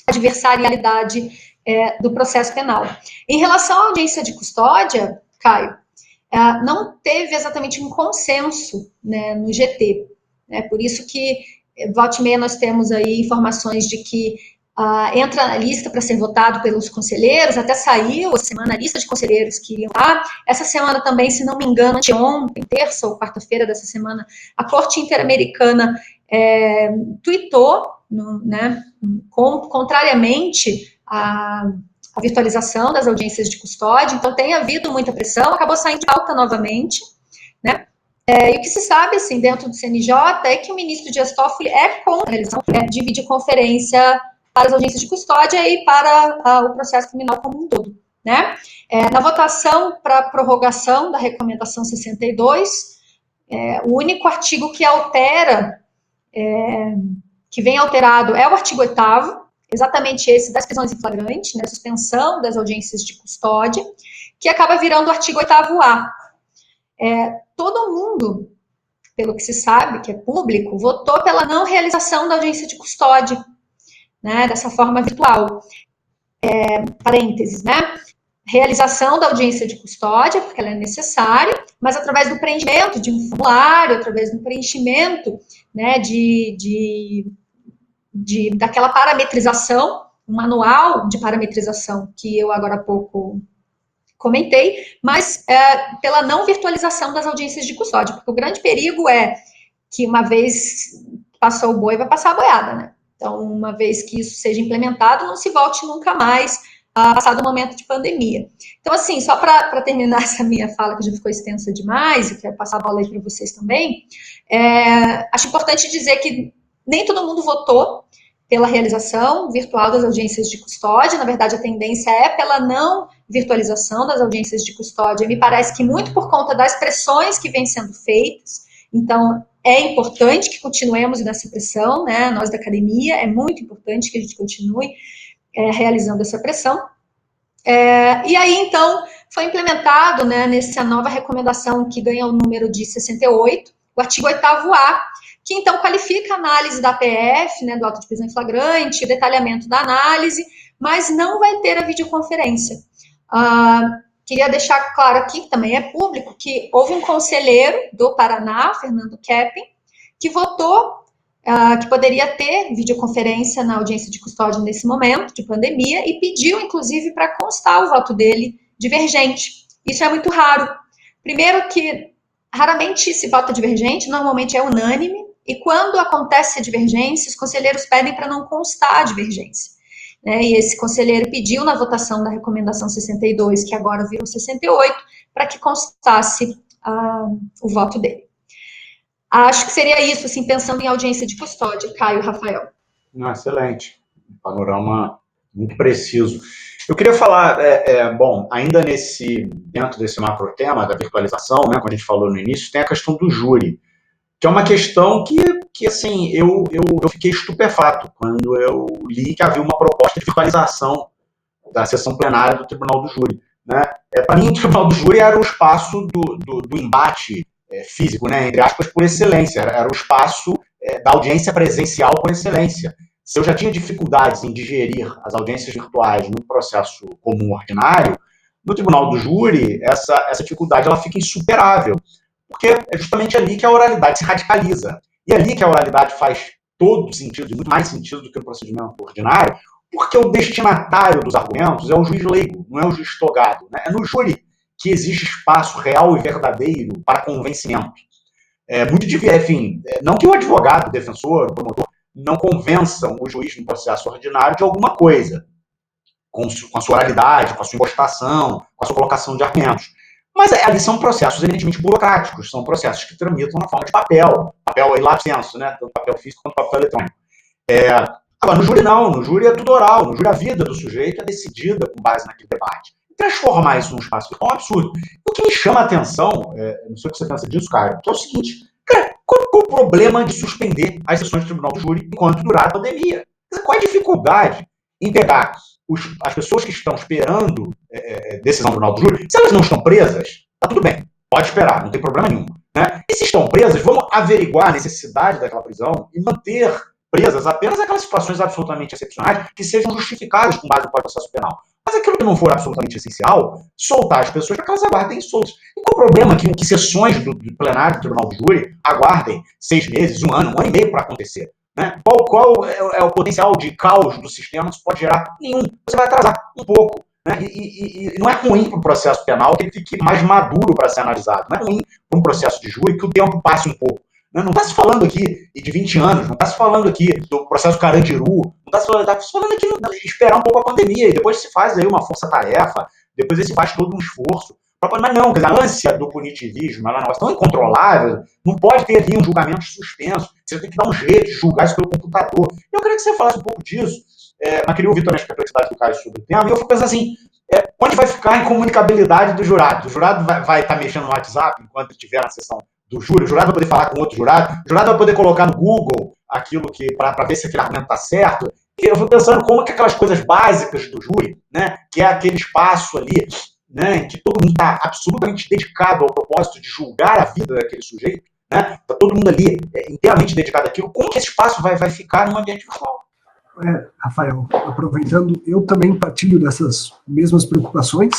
adversarialidade do processo penal. Em relação à audiência de custódia, Caio, não teve exatamente um consenso, né, no GT. Né, por isso que, volta e meia, nós temos aí informações de que entra na lista para ser votado pelos conselheiros, até saiu a semana a lista de conselheiros que iriam lá. Essa semana também, se não me engano, anteontem, terça ou quarta-feira dessa semana, a Corte Interamericana tuitou, né, contrariamente à virtualização das audiências de custódia. Então tem havido muita pressão, acabou saindo de alta novamente, né? E o que se sabe, assim, dentro do CNJ é que o ministro Dias Toffoli é contra a realização de videoconferência para as audiências de custódia e para o processo criminal como um todo, né? Na votação para a prorrogação da recomendação 62, o único artigo que altera, que vem alterado, é o artigo 8º, exatamente esse das prisões em flagrante, né, suspensão das audiências de custódia, que acaba virando o artigo 8º-A. Todo mundo, pelo que se sabe, que é público, votou pela não realização da audiência de custódia, né, dessa forma virtual. Parênteses, né? Realização da audiência de custódia, porque ela é necessária, mas através do preenchimento de um formulário, através do preenchimento, né, daquela parametrização, um manual de parametrização que eu agora há pouco comentei, mas pela não virtualização das audiências de custódia, porque o grande perigo é que, uma vez passou o boi, vai passar a boiada, né? Então, uma vez que isso seja implementado, não se volte nunca mais passado o momento de pandemia. Então, assim, só para terminar essa minha fala, que já ficou extensa demais, e quero passar a bola aí para vocês também, acho importante dizer que nem todo mundo votou pela realização virtual das audiências de custódia. Na verdade, a tendência é pela não virtualização das audiências de custódia. Me parece que muito por conta das pressões que vêm sendo feitas. Então, é importante que continuemos nessa pressão, né? Nós da academia, é muito importante que a gente continue realizando essa pressão. E aí, então, foi implementado, né, nessa nova recomendação que ganha o número de 68, o artigo 8º-A, que então qualifica a análise da PF, né, do auto de prisão em flagrante, o detalhamento da análise, mas não vai ter a videoconferência. Queria deixar claro aqui, que também é público, que houve um conselheiro do Paraná, Fernando Keppen, que votou que poderia ter videoconferência na audiência de custódia nesse momento de pandemia e pediu, inclusive, para constar o voto dele divergente. Isso é muito raro. Primeiro que raramente se vota divergente, normalmente é unânime, e quando acontece a divergência, os conselheiros pedem para não constar a divergência. Né? E esse conselheiro pediu na votação da recomendação 62, que agora virou 68, para que constasse o voto dele. Acho que seria isso, assim, pensando em audiência de custódia, Caio e Rafael. Excelente. Um panorama muito preciso. Eu queria falar, bom, ainda dentro desse macro-tema da virtualização, né, como a gente falou no início, tem a questão do júri, que é uma questão que que, assim, eu fiquei estupefato quando eu li que havia uma proposta de virtualização da sessão plenária do Tribunal do Júri, né? Para mim, o Tribunal do Júri era o espaço do embate físico, né, entre aspas, por excelência, era o espaço da audiência presencial por excelência. Se eu já tinha dificuldades em digerir as audiências virtuais no processo comum ordinário, no Tribunal do Júri, essa dificuldade ela fica insuperável, porque é justamente ali que a oralidade se radicaliza. E é ali que a oralidade faz todo sentido, e muito mais sentido do que no procedimento ordinário, porque o destinatário dos argumentos é o juiz leigo, não é o juiz togado, né? É no júri que existe espaço real e verdadeiro para convencimento. Muito enfim, não que o advogado, o defensor, o promotor, não convençam o juiz no processo ordinário de alguma coisa, com a sua oralidade, com a sua impostação, com a sua colocação de argumentos. Mas ali são processos evidentemente burocráticos, são processos que tramitam na forma de papel em lapso sensu, né? Tanto papel físico quanto papel eletrônico. Agora, no júri não, no júri é tudo oral, no júri a vida do sujeito é decidida com base naquele debate. Transformar isso num espaço virtual é um absurdo. O que me chama a atenção, não sei o que você pensa disso, Caio, que é o seguinte, cara, qual o problema de suspender as sessões do Tribunal do Júri enquanto durar a pandemia? Qual a dificuldade em pegar as pessoas que estão esperando decisão do Tribunal do Júri, se elas não estão presas, tá tudo bem, pode esperar, não tem problema nenhum, né? E se estão presas, vamos averiguar a necessidade daquela prisão e manter presas apenas aquelas situações absolutamente excepcionais que sejam justificadas com base no processo penal. Mas aquilo que não for absolutamente essencial, soltar as pessoas para que elas aguardem soltas. E qual o problema que sessões do plenário do Tribunal do Júri aguardem 6 meses, 1 ano, 1 ano e meio para acontecer? Né? Qual é o potencial de caos do sistema que isso pode gerar? Nenhum. Você vai atrasar um pouco. Né? E não é ruim para o processo penal que ele fique mais maduro para ser analisado. Não é ruim para um processo de júri que o tempo passe um pouco. Não está se falando aqui de 20 anos, não está se falando aqui do processo Carandiru, não está se falando aqui de esperar um pouco a pandemia, e depois se faz aí uma força-tarefa, depois se faz todo um esforço. Mas não, a ânsia do punitivismo ela é um negócio tão incontrolável, não pode ter ali um julgamento suspenso, você tem que dar um jeito de julgar isso pelo computador. Eu queria que você falasse um pouco disso, mas queria ouvir também as perplexidades do Caio sobre o tema, e eu fico pensando assim, onde vai ficar a incomunicabilidade do jurado? O jurado vai estar mexendo no WhatsApp enquanto estiver na sessão do júri, o jurado vai poder falar com outro jurado, o jurado vai poder colocar no Google aquilo que para ver se aquele argumento está certo. E eu fico pensando como que aquelas coisas básicas do júri, né, que é aquele espaço ali, né, em que todo mundo está absolutamente dedicado ao propósito de julgar a vida daquele sujeito, né, está todo mundo ali inteiramente dedicado àquilo, como que esse espaço vai ficar num ambiente virtual? Rafael, aproveitando, eu também partilho dessas mesmas preocupações,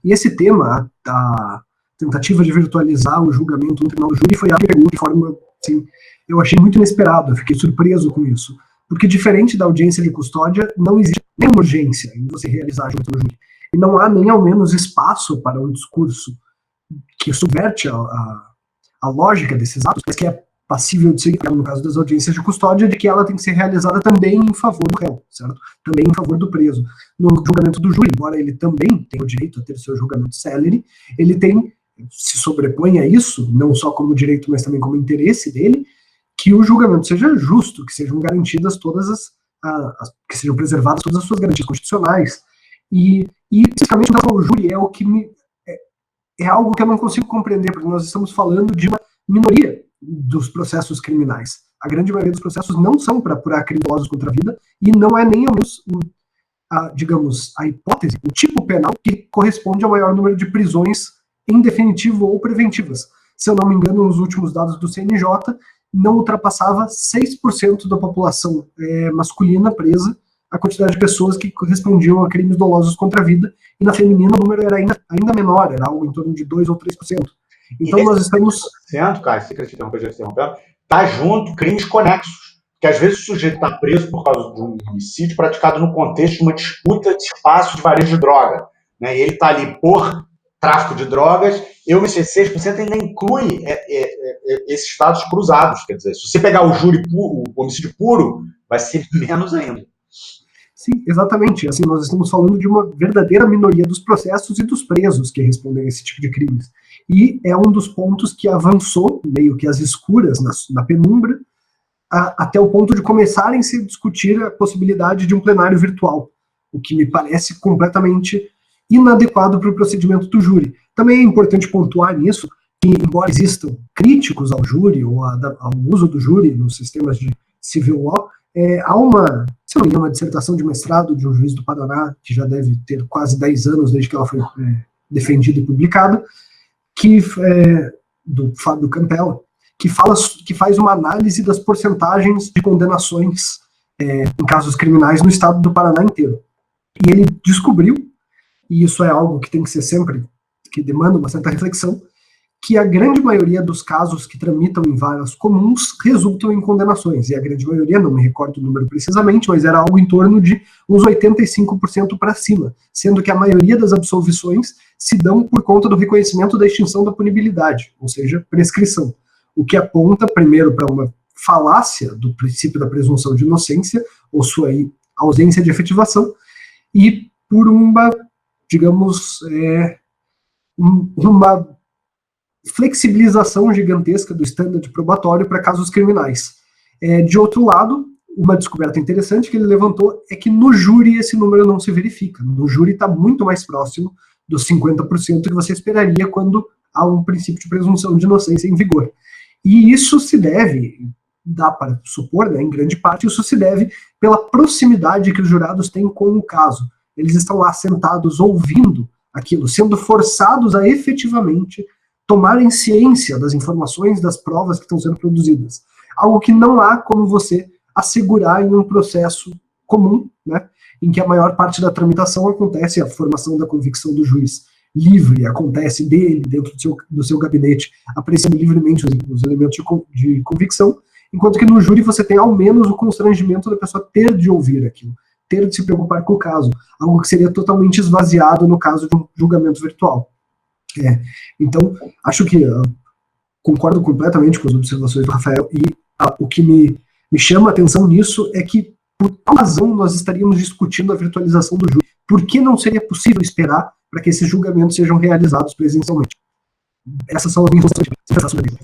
e esse tema, a tentativa de virtualizar o julgamento no Tribunal do Júri foi algo que de forma, assim, eu achei muito inesperado, eu fiquei surpreso com isso, porque diferente da audiência de custódia, não existe nenhuma urgência em você realizar junto no júri, e não há nem ao menos espaço para um discurso que subverte a lógica desses atos, mas que é passível de ser, no caso das audiências de custódia, de que ela tem que ser realizada também em favor do réu, certo? Também em favor do preso. No julgamento do júri, embora ele também tenha o direito a ter seu julgamento célere, ele se sobrepõe a isso, não só como direito, mas também como interesse dele, que o julgamento seja justo, que sejam garantidas que sejam preservadas todas as suas garantias constitucionais. E especificamente o júri é o que é algo que eu não consigo compreender, porque nós estamos falando de uma minoria dos processos criminais. A grande maioria dos processos não são para apurar criminosos contra a vida, e não é nem ao menos a hipótese, o tipo penal que corresponde ao maior número de prisões em definitivo ou preventivas. Se eu não me engano, nos últimos dados do CNJ, não ultrapassava 6% da população masculina presa, a quantidade de pessoas que correspondiam a crimes dolosos contra a vida, e na feminina o número era ainda menor, era algo em torno de 2 ou 3%. Então nós estamos... Caio, se te interromper, está junto crimes conexos, que às vezes o sujeito está preso por causa de um homicídio praticado no contexto de uma disputa de espaço de varejo de droga, né? E ele está ali por tráfico de drogas, e o homicídio 6% ainda inclui esses fatos cruzados. Quer dizer, se você pegar o júri puro, o homicídio puro, vai ser menos ainda. Sim, exatamente. Assim, nós estamos falando de uma verdadeira minoria dos processos e dos presos que respondem a esse tipo de crimes. E é um dos pontos que avançou, meio que às escuras, na penumbra, até o ponto de começarem a se discutir a possibilidade de um plenário virtual, o que me parece completamente inadequado para o procedimento do júri. Também é importante pontuar nisso que, embora existam críticos ao júri ou ao uso do júri nos sistemas de civil law, há se não me engano, uma dissertação de mestrado de um juiz do Paraná, que já deve ter quase 10 anos desde que ela foi defendida e publicada, do Fábio Campella, que faz uma análise das porcentagens de condenações em casos criminais no estado do Paraná inteiro. E ele descobriu, e isso é algo que tem que ser sempre, que demanda uma certa reflexão, que a grande maioria dos casos que tramitam em varas comuns resultam em condenações, e a grande maioria, não me recordo o número precisamente, mas era algo em torno de uns 85% para cima, sendo que a maioria das absolvições se dão por conta do reconhecimento da extinção da punibilidade, ou seja, prescrição, o que aponta primeiro para uma falácia do princípio da presunção de inocência, ou sua ausência de efetivação, e por uma, digamos, uma flexibilização gigantesca do standard probatório para casos criminais. De outro lado, uma descoberta interessante que ele levantou é que no júri esse número não se verifica. No júri está muito mais próximo dos 50% que você esperaria quando há um princípio de presunção de inocência em vigor. E isso se deve, dá para supor, né, em grande parte, isso se deve pela proximidade que os jurados têm com o caso. Eles estão lá sentados ouvindo aquilo, sendo forçados a efetivamente tomarem ciência das informações, das provas que estão sendo produzidas. Algo que não há como você assegurar em um processo comum, né, em que a maior parte da tramitação acontece, a formação da convicção do juiz livre, acontece dele, dentro do seu gabinete, apreciando livremente os elementos de convicção, enquanto que no júri você tem ao menos o constrangimento da pessoa ter de ouvir aquilo, ter de se preocupar com o caso, algo que seria totalmente esvaziado no caso de um julgamento virtual. Então, acho que concordo completamente com as observações do Rafael, e o que me chama a atenção nisso é que, por qual razão nós estaríamos discutindo a virtualização do júri? Por que não seria possível esperar para que esses julgamentos sejam realizados presencialmente? Essas são as minhas observações.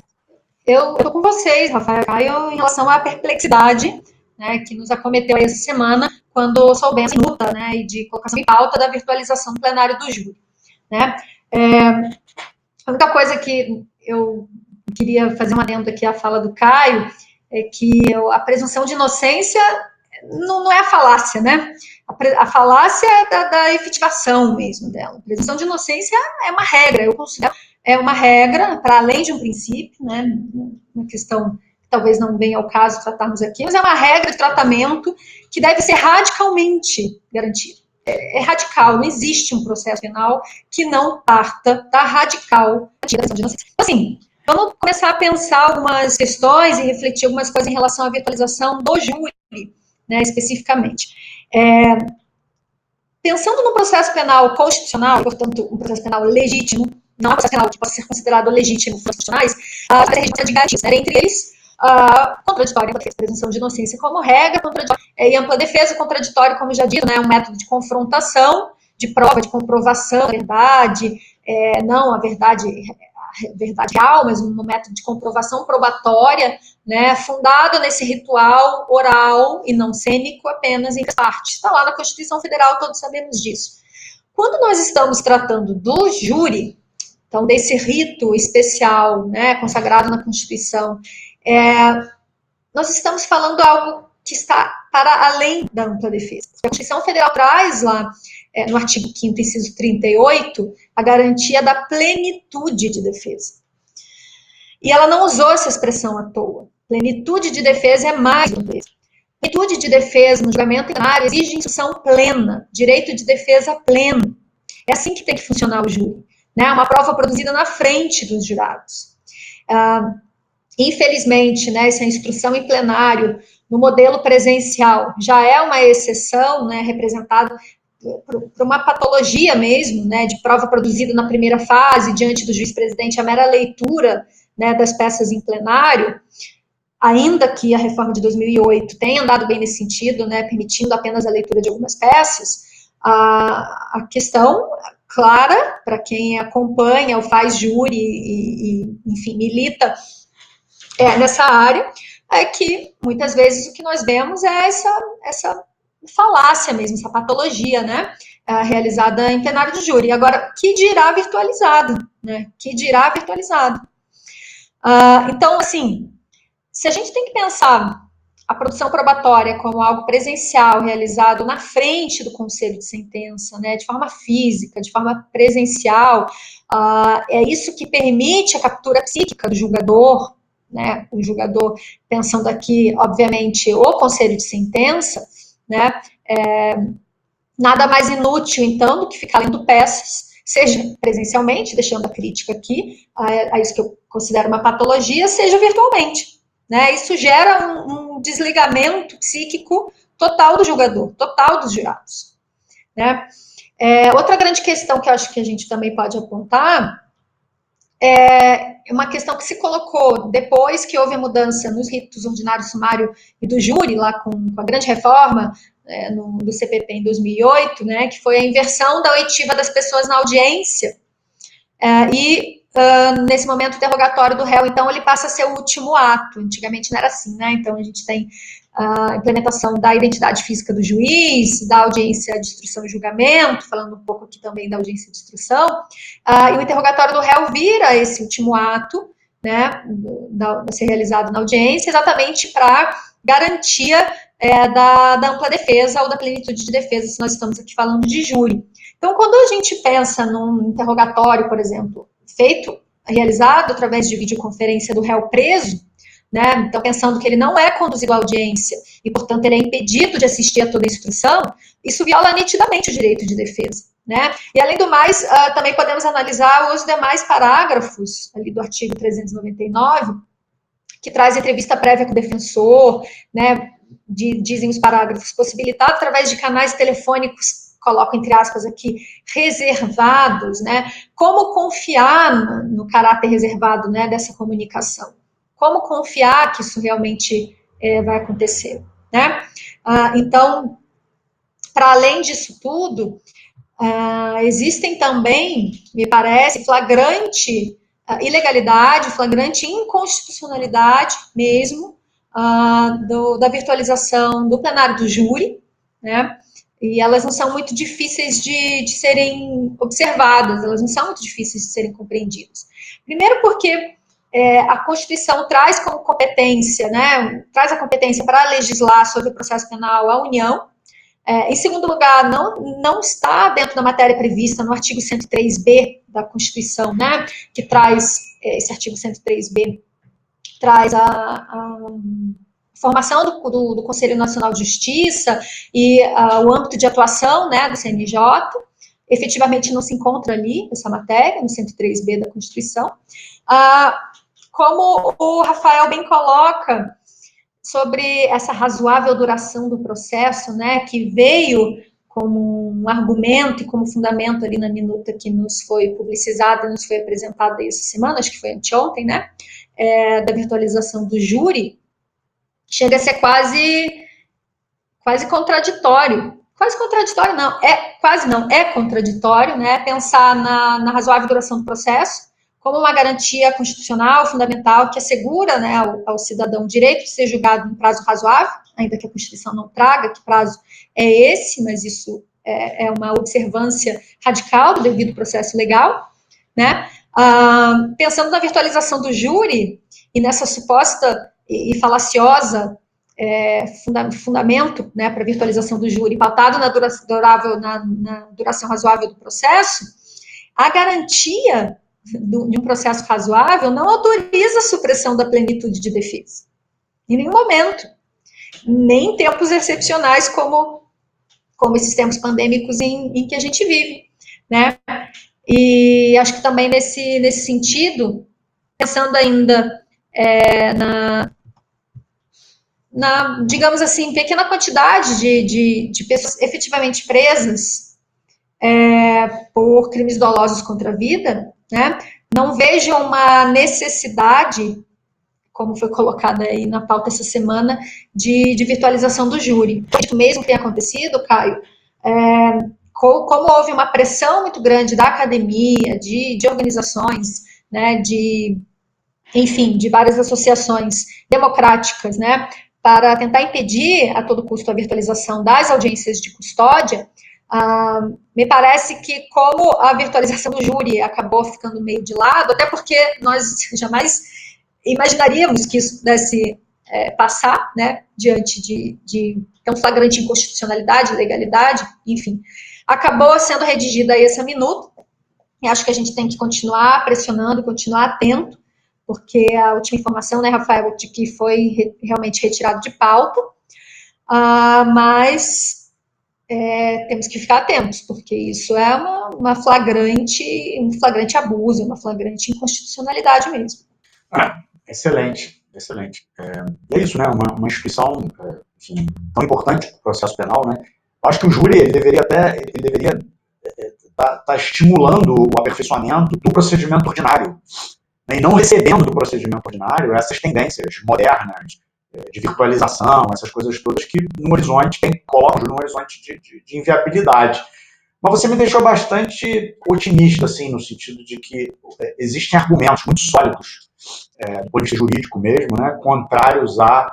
Eu estou com vocês, Rafael, em relação à perplexidade, né, que nos acometeu essa semana, quando soubemos a luta, né, e de colocação em pauta da virtualização do plenário do júri. Né? A única coisa que eu queria fazer um adendo aqui à fala do Caio é que a presunção de inocência não é a falácia, né? A falácia é da efetivação mesmo dela. A presunção de inocência é uma regra, eu considero uma regra para além de um princípio, né? Uma questão que talvez não venha ao caso tratarmos aqui, mas é uma regra de tratamento que deve ser radicalmente garantida. É radical, não existe um processo penal que não parta da radical presunção de inocência. Então, assim, vamos começar a pensar algumas questões e refletir algumas coisas em relação à virtualização do júri, né, especificamente. Pensando no processo penal constitucional, portanto, um processo penal legítimo, não é um processo penal que possa ser considerado legítimo constitucionais, a regimento de garantias, né, entre eles, contraditório, presunção de inocência como regra, e ampla defesa, contraditório, como já dito, né, um método de confrontação, de prova, de comprovação da verdade, não a verdade real, mas um método de comprovação probatória, né, fundado nesse ritual oral e não cênico apenas em partes. Está lá na Constituição Federal, todos sabemos disso. Quando nós estamos tratando do júri, então desse rito especial, né, consagrado na Constituição, nós estamos falando algo que está para além da ampla defesa. A Constituição Federal traz lá, no artigo 5º, inciso 38, a garantia da plenitude de defesa. E ela não usou essa expressão à toa. Plenitude de defesa é mais do que isso. Plenitude de defesa no julgamento plenário exige instrução plena, direito de defesa pleno. É assim que tem que funcionar o júri, né? Uma prova produzida na frente dos jurados. Infelizmente, né, essa instrução em plenário, no modelo presencial, já é uma exceção, né, representada por uma patologia mesmo, né, de prova produzida na primeira fase, diante do juiz-presidente, a mera leitura, né, das peças em plenário, ainda que a reforma de 2008 tenha andado bem nesse sentido, né, permitindo apenas a leitura de algumas peças, a questão clara, para quem acompanha ou faz júri e enfim, milita nessa área, é que muitas vezes o que nós vemos é essa falácia mesmo, essa patologia, né, realizada em plenário de júri. Agora, que dirá virtualizado, né? Que dirá virtualizado? Então, assim, se a gente tem que pensar a produção probatória como algo presencial, realizado na frente do conselho de sentença, né, de forma física, de forma presencial, é isso que permite a captura psíquica do julgador, né, o julgador, pensando aqui, obviamente, o conselho de sentença, né, nada mais inútil, então, do que ficar lendo peças, seja presencialmente, deixando a crítica aqui, a isso que eu considero uma patologia, seja virtualmente. Né? Isso gera um desligamento psíquico total do julgador, total dos jurados. Né? Outra grande questão que eu acho que a gente também pode apontar é uma questão que se colocou depois que houve a mudança nos ritos ordinário sumário e do júri, lá com a grande reforma do CPP em 2008, né, que foi a inversão da oitiva das pessoas na audiência, nesse momento o interrogatório do réu, então, ele passa a ser o último ato. Antigamente não era assim, né? Então, a gente tem a implementação da identidade física do juiz, da audiência de instrução e julgamento, falando um pouco aqui também da audiência de instrução, e o interrogatório do réu vira esse último ato, né, a ser realizado na audiência, exatamente para garantia da ampla defesa ou da plenitude de defesa, se nós estamos aqui falando de júri. Então, quando a gente pensa num interrogatório, por exemplo, realizado através de videoconferência do réu preso, né? Então, pensando que ele não é conduzido à audiência e, portanto, ele é impedido de assistir a toda a instrução, isso viola nitidamente o direito de defesa. Né? E, além do mais, também podemos analisar os demais parágrafos ali do artigo 399, que traz entrevista prévia com o defensor, né? Dizem os parágrafos, possibilitado através de canais telefônicos, coloco entre aspas aqui, reservados, né? Como confiar no caráter reservado, né, dessa comunicação? Como confiar que isso realmente vai acontecer, né? Então, para além disso tudo, existem também, me parece, flagrante ilegalidade, flagrante inconstitucionalidade mesmo, da virtualização do plenário do júri, né? E elas não são muito difíceis de serem observadas, elas não são muito difíceis de serem compreendidas. Primeiro porque a Constituição traz como competência, né, traz a competência para legislar sobre o processo penal à União. Em segundo lugar, não está dentro da matéria prevista no artigo 103b da Constituição, né, que traz, esse artigo 103b, traz a formação do Conselho Nacional de Justiça e o âmbito de atuação, né, do CNJ, efetivamente não se encontra ali, essa matéria, no 103b da Constituição. Como o Rafael bem coloca, sobre essa razoável duração do processo, né, que veio como um argumento e como fundamento ali na minuta que nos foi publicizada e nos foi apresentada essa semana, acho que foi anteontem, né, da virtualização do júri, chega a ser quase contraditório. Quase contraditório, não. É contraditório, né? Pensar na razoável duração do processo como uma garantia constitucional, fundamental, que assegura, né, ao cidadão o direito de ser julgado em prazo razoável, ainda que a Constituição não traga que prazo é esse, mas isso é uma observância radical do devido processo legal, né? Pensando na virtualização do júri e nessa suposta e falaciosa fundamento, né, para a virtualização do júri, pautado na duração razoável do processo, a garantia de um processo razoável não autoriza a supressão da plenitude de defesa. Em nenhum momento. Nem em tempos excepcionais como esses tempos pandêmicos em que a gente vive, né? E acho que também nesse sentido, pensando ainda na, digamos assim, pequena quantidade de pessoas efetivamente presas por crimes dolosos contra a vida, né? Não vejo uma necessidade, como foi colocada aí na pauta essa semana, de virtualização do júri. Isso mesmo tem acontecido, Caio, como houve uma pressão muito grande da academia, de organizações, né, enfim, de várias associações democráticas, né, para tentar impedir a todo custo a virtualização das audiências de custódia, me parece que como a virtualização do júri acabou ficando meio de lado, até porque nós jamais imaginaríamos que isso pudesse passar, né, diante de tão flagrante inconstitucionalidade, ilegalidade, enfim. Acabou sendo redigida aí essa minuta, e acho que a gente tem que continuar pressionando, continuar atento, porque a última informação, né, Rafael, de que foi realmente retirado de pauta, mas temos que ficar atentos, porque isso é um flagrante abuso, uma flagrante inconstitucionalidade mesmo. Excelente, excelente. E é isso, né? Uma instituição enfim, tão importante para o processo penal, né? Eu acho que o júri ele deveria estar estimulando o aperfeiçoamento do procedimento ordinário, né? E não recebendo do procedimento ordinário essas tendências modernas de virtualização, essas coisas todas que no horizonte colocam no horizonte de inviabilidade. Mas você me deixou bastante otimista, assim, no sentido de que existem argumentos muito sólidos, do ponto de vista jurídico mesmo, né, contrários à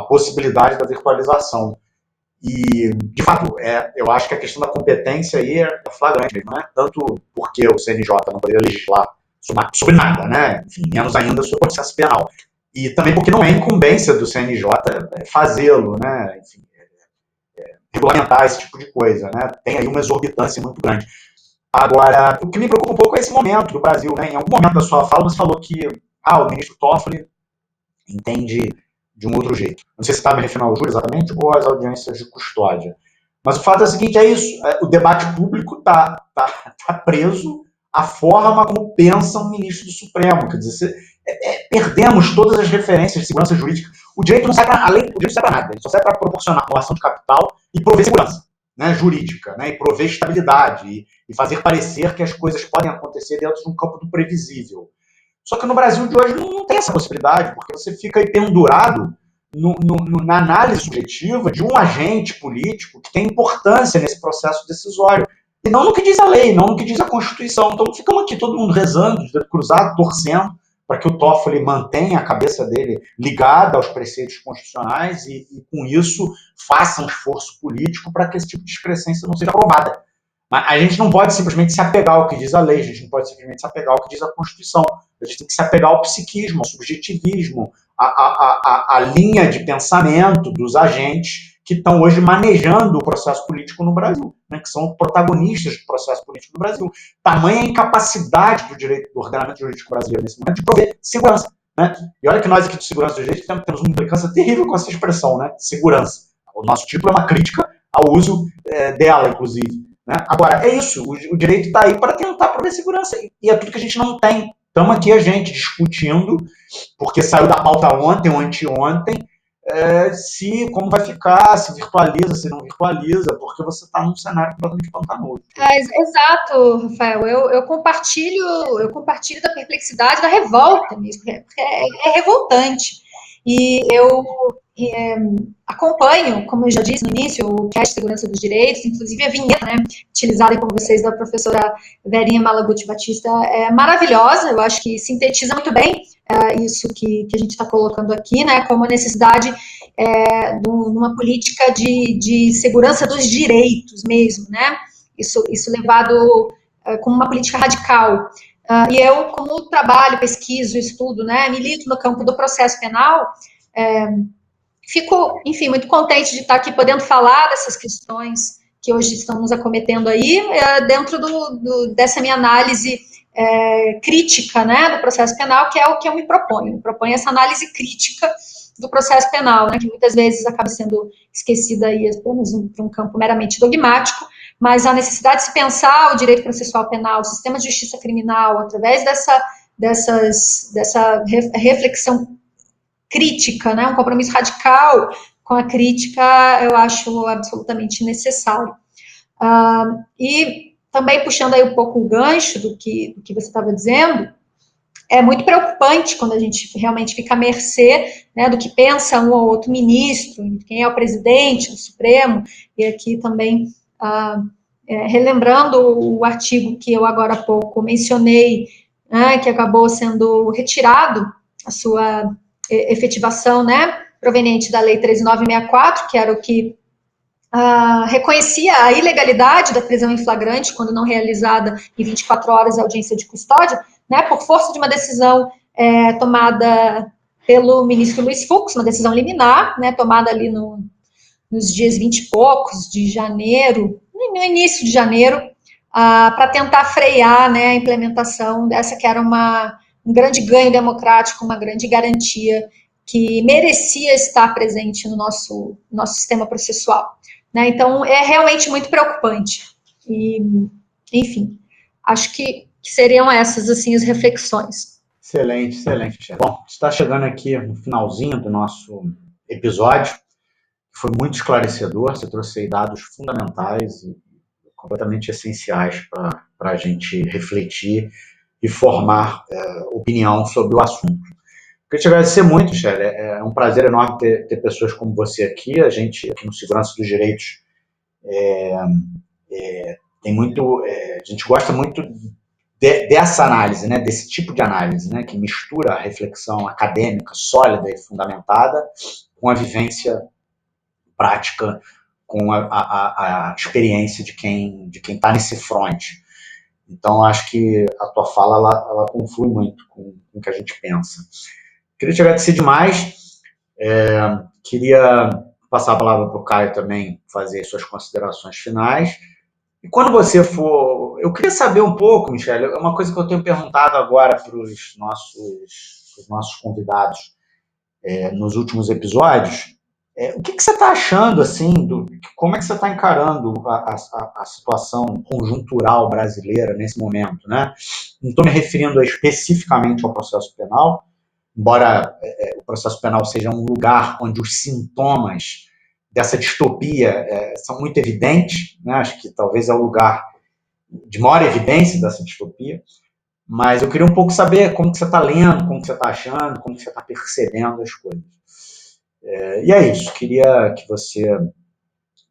possibilidade da virtualização. E, de fato, eu acho que a questão da competência aí é flagrante mesmo, né? Tanto porque o CNJ não poderia legislar sobre nada, né? Enfim, menos ainda sobre o processo penal. E também porque não é incumbência do CNJ fazê-lo, né? Enfim, regulamentar esse tipo de coisa, né? Tem aí uma exorbitância muito grande. Agora, o que me preocupa um pouco é esse momento do Brasil, né? Em algum momento da sua fala você falou que o ministro Toffoli entende de um outro jeito. Não sei se está me referindo ao júri exatamente ou às audiências de custódia. Mas o fato é o seguinte, é isso. O debate público está preso à forma como pensa um ministro do Supremo. Quer dizer, perdemos todas as referências de segurança jurídica. O direito não serve para nada, ele só serve para proporcionar acumulação de capital e prover segurança, né, jurídica, né, e prover estabilidade e fazer parecer que as coisas podem acontecer dentro de um campo do previsível. Só que no Brasil de hoje não tem essa possibilidade, porque você fica aí pendurado na análise subjetiva de um agente político que tem importância nesse processo decisório. E não no que diz a lei, não no que diz a Constituição. Então ficamos aqui todo mundo rezando, de dedo cruzado, torcendo, para que o Toffoli mantenha a cabeça dele ligada aos preceitos constitucionais e com isso, faça um esforço político para que esse tipo de excrescência não seja aprovada. Mas a gente não pode simplesmente se apegar ao que diz a lei, a gente não pode simplesmente se apegar ao que diz a Constituição. A gente tem que se apegar ao psiquismo, ao subjetivismo, à linha de pensamento dos agentes que estão hoje manejando o processo político no Brasil, né, que são protagonistas do processo político no Brasil. Tamanha a incapacidade do ordenamento jurídico brasileiro nesse momento de prover segurança. Né? E olha que nós aqui de segurança do direito temos uma implicância terrível com essa expressão, né, segurança. O nosso título é uma crítica ao uso dela, inclusive. Né? Agora, é isso, o direito está aí para tentar prover segurança, e é tudo que a gente não tem. Estamos aqui a gente discutindo, porque saiu da pauta ontem ou anteontem, como vai ficar, se virtualiza, se não virtualiza, porque você está num cenário completamente pantanoso. Exato, Rafael, eu compartilho da perplexidade, da revolta mesmo, é revoltante. E eu acompanho, como eu já disse no início, o cast Segurança dos Direitos, inclusive a vinheta, né, utilizada por vocês da professora Verinha Malaguti Batista é maravilhosa, eu acho que sintetiza muito bem isso que a gente está colocando aqui, né, como a necessidade de uma política de segurança dos direitos mesmo, né, isso levado como uma política radical. E eu, como trabalho, pesquiso, estudo, né, milito no campo do processo penal, fico, enfim, muito contente de estar aqui podendo falar dessas questões que hoje estão nos acometendo aí, dentro dessa minha análise crítica, né, do processo penal, que é o que eu me proponho. Essa análise crítica do processo penal, né, que muitas vezes acaba sendo esquecida aí apenas para um campo meramente dogmático, mas a necessidade de se pensar o direito processual penal, o sistema de justiça criminal, através dessa reflexão crítica, né, um compromisso radical com a crítica, eu acho absolutamente necessário. E também puxando aí um pouco o gancho do que você estava dizendo, é muito preocupante quando a gente realmente fica à mercê, né, do que pensa um ou outro ministro, quem é o presidente do Supremo, e aqui também relembrando o artigo que eu agora há pouco mencionei, né, que acabou sendo retirado a sua efetivação, né, proveniente da Lei 13.964, que era o que reconhecia a ilegalidade da prisão em flagrante quando não realizada em 24 horas a audiência de custódia, né, por força de uma decisão tomada pelo ministro Luiz Fux, uma decisão liminar, né, tomada ali nos dias 20 e poucos de janeiro, no início de janeiro, para tentar frear, né, a implementação dessa que era um grande ganho democrático, uma grande garantia que merecia estar presente no nosso sistema processual. Né? Então, é realmente muito preocupante. E, enfim, acho que seriam essas, assim, as reflexões. Excelente, excelente, Michele. Bom, está chegando aqui no finalzinho do nosso episódio. Foi muito esclarecedor, você trouxe aí dados fundamentais e completamente essenciais para a gente refletir e formar opinião sobre o assunto. Queria te agradecer muito, Michele. É um prazer enorme ter pessoas como você aqui. A gente, aqui no Segurança dos Direitos, tem muito... a gente gosta muito dessa análise, né, desse tipo de análise, né, que mistura a reflexão acadêmica, sólida e fundamentada, com a vivência prática, com a experiência de quem está nesse front. Então, acho que a tua fala ela conflui muito com o que a gente pensa. Queria te agradecer demais. Queria passar a palavra para o Caio também, fazer suas considerações finais. E quando você for... Eu queria saber um pouco, Michele, é uma coisa que eu tenho perguntado agora para os nossos convidados nos últimos episódios. O que você está achando, assim, como é que você está encarando a situação conjuntural brasileira nesse momento, né? Não estou me referindo especificamente ao processo penal, embora o processo penal seja um lugar onde os sintomas dessa distopia são muito evidentes, né? Acho que talvez é o lugar de maior evidência dessa distopia, mas eu queria um pouco saber como que você está lendo, como que você está achando, como que você está percebendo as coisas. E é isso, queria que você,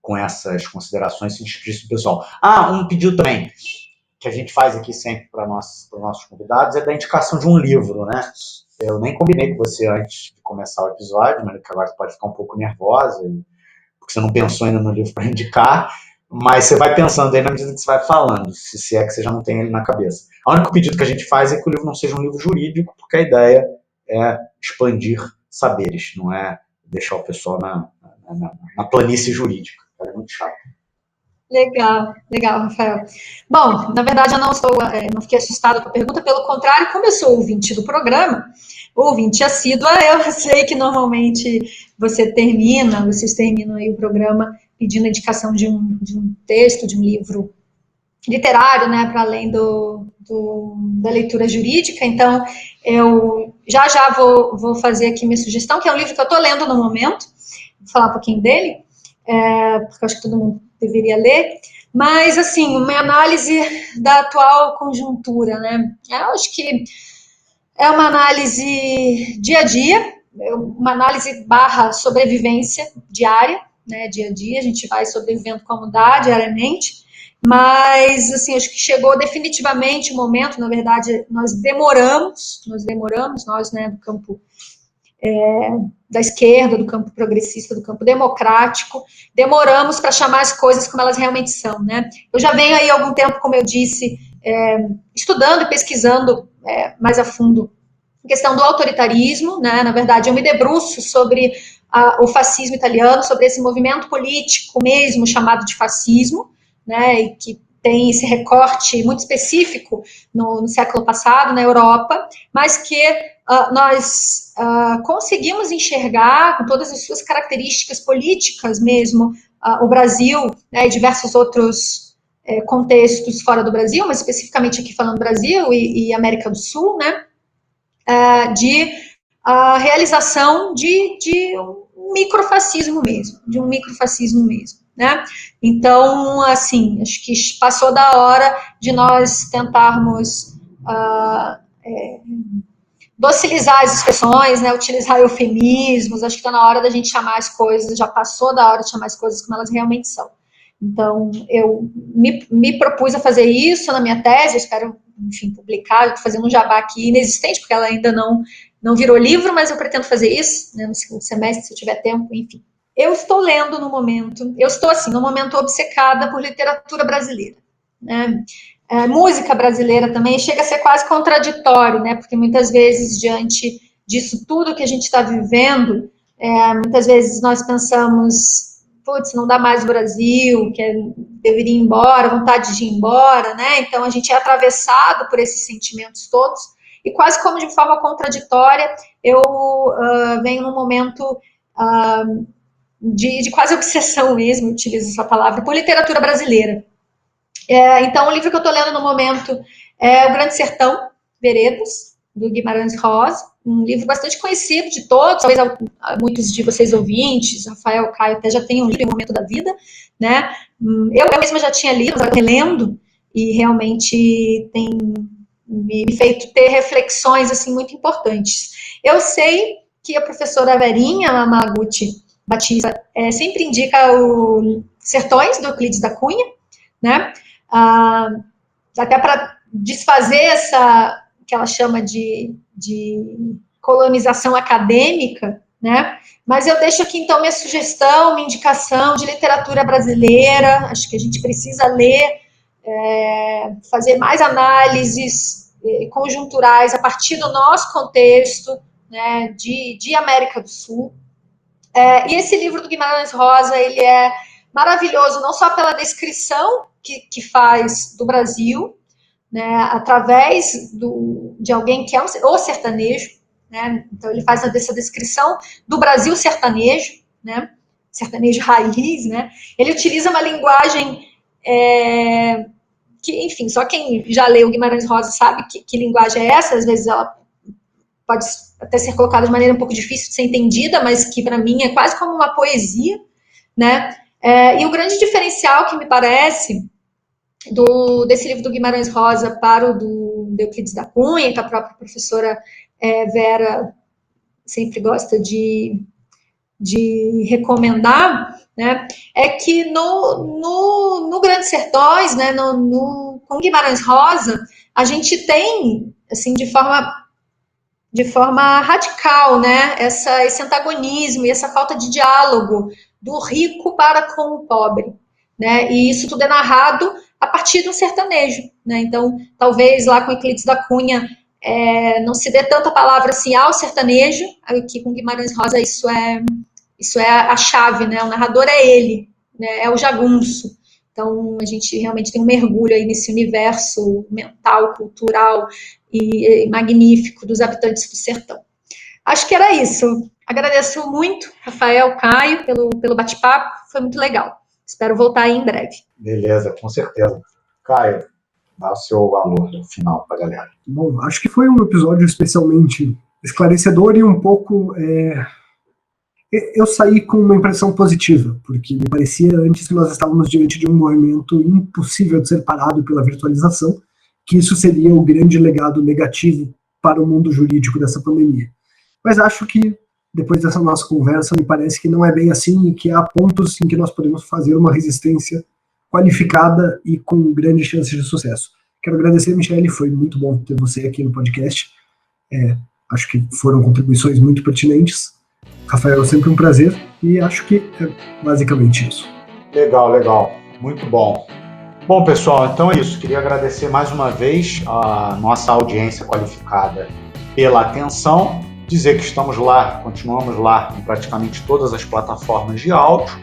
com essas considerações, se despedisse do pessoal. Um pedido também, que a gente faz aqui sempre para os nossos convidados, é da indicação de um livro, né? Eu nem combinei com você antes de começar o episódio, mas que agora você pode ficar um pouco nervosa, porque você não pensou ainda no livro para indicar, mas você vai pensando aí na medida que você vai falando, se é que você já não tem ele na cabeça. O único pedido que a gente faz é que o livro não seja um livro jurídico, porque a ideia é expandir saberes, não é deixar o pessoal na planície jurídica. É muito chato. Legal, Rafael. Bom, na verdade eu não fiquei assustada com a pergunta, pelo contrário, como eu sou ouvinte do programa, ouvinte assídua, eu sei que normalmente vocês terminam aí o programa pedindo a indicação de um texto, de um livro literário, né, para além da leitura jurídica. Então, eu já vou fazer aqui minha sugestão, que é um livro que eu estou lendo no momento, vou falar um pouquinho dele, porque eu acho que todo mundo deveria ler, mas, assim, uma análise da atual conjuntura, né, eu acho que é uma análise dia a dia, uma análise / sobrevivência diária, né, dia a dia, a gente vai sobrevivendo como dá, diariamente, mas, assim, acho que chegou definitivamente o momento, na verdade, nós demoramos, nós, né, do campo da esquerda, do campo progressista, do campo democrático, demoramos para chamar as coisas como elas realmente são, né? Eu já venho aí há algum tempo, como eu disse, estudando e pesquisando mais a fundo a questão do autoritarismo, né? Na verdade, eu me debruço sobre o fascismo italiano, sobre esse movimento político mesmo chamado de fascismo, né? E que tem esse recorte muito específico no século passado na Europa, mas que nós conseguimos enxergar com todas as suas características políticas mesmo o Brasil, né, e diversos outros contextos fora do Brasil, mas especificamente aqui falando Brasil e América do Sul, né, de realização de um microfascismo mesmo, né? Então, assim, acho que passou da hora de nós tentarmos docilizar as expressões, né, utilizar eufemismos, acho que está na hora da gente chamar as coisas, já passou da hora de chamar as coisas como elas realmente são. Então, eu me propus a fazer isso na minha tese, eu espero, enfim, publicar, estou fazendo um jabá aqui inexistente, porque ela ainda não virou livro, mas eu pretendo fazer isso, né, no segundo semestre, se eu tiver tempo, enfim. Eu estou lendo no momento, assim, no momento obcecada por literatura brasileira, né? música brasileira também, chega a ser quase contraditório, né? Porque muitas vezes, diante disso tudo que a gente está vivendo, muitas vezes nós pensamos, putz, não dá mais o Brasil, deveria ir embora, vontade de ir embora, né? Então a gente é atravessado por esses sentimentos todos, e quase como de forma contraditória, eu venho num momento de quase obsessão mesmo, eu utilizo essa palavra, por literatura brasileira. Então, o livro que eu estou lendo no momento é O Grande Sertão, Veredas, do Guimarães Rosa, um livro bastante conhecido de todos, talvez muitos de vocês ouvintes, Rafael, Caio, até já tenham lido em um momento da vida, né? Eu mesma já tinha lido, mas relendo, e realmente tem me feito ter reflexões assim, muito importantes. Eu sei que a professora Verinha Yamaguchi Batista sempre indica o Sertões, do Euclides da Cunha, né? Até para desfazer essa que ela chama de colonização acadêmica, né? Mas eu deixo aqui então minha sugestão, minha indicação de literatura brasileira. Acho que a gente precisa ler, fazer mais análises conjunturais a partir do nosso contexto, né, de América do Sul. E esse livro do Guimarães Rosa, ele é maravilhoso, não só pela descrição que faz do Brasil, né, através de alguém que é o sertanejo, né, então ele faz essa descrição do Brasil sertanejo, né, sertanejo raiz, né, ele utiliza uma linguagem que, enfim, só quem já leu Guimarães Rosa sabe que linguagem é essa, às vezes ela pode até ser colocada de maneira um pouco difícil de ser entendida, mas que para mim é quase como uma poesia, né, e o grande diferencial que me parece desse livro do Guimarães Rosa para o do Euclides da Cunha, que a própria professora Vera sempre gosta de recomendar, né, é que no Grandes Sertões, né, com Guimarães Rosa, a gente tem, assim, de forma radical, né, esse antagonismo e essa falta de diálogo do rico para com o pobre, né, e isso tudo é narrado a partir do sertanejo, né, então talvez lá com Euclides da Cunha não se dê tanta palavra assim ao sertanejo, aqui com Guimarães Rosa isso é a chave, né, o narrador é ele, né, é o jagunço. Então a gente realmente tem um mergulho aí nesse universo mental, cultural e magnífico dos habitantes do sertão. Acho que era isso. Agradeço muito, Rafael, Caio, pelo bate-papo, foi muito legal. Espero voltar aí em breve. Beleza, com certeza. Caio, dá o seu valor final para a galera. Bom, acho que foi um episódio especialmente esclarecedor e um pouco... Eu saí com uma impressão positiva, porque me parecia antes que nós estávamos diante de um movimento impossível de ser parado pela virtualização, que isso seria o grande legado negativo para o mundo jurídico dessa pandemia. Mas acho que, depois dessa nossa conversa, me parece que não é bem assim e que há pontos em que nós podemos fazer uma resistência qualificada e com grandes chances de sucesso. Quero agradecer, Michele, foi muito bom ter você aqui no podcast. Acho que foram contribuições muito pertinentes. Rafael, é sempre um prazer e acho que é basicamente isso. Legal. Muito bom. Bom, pessoal, então é isso. Queria agradecer mais uma vez a nossa audiência qualificada pela atenção. Dizer que estamos lá, continuamos lá em praticamente todas as plataformas de áudio.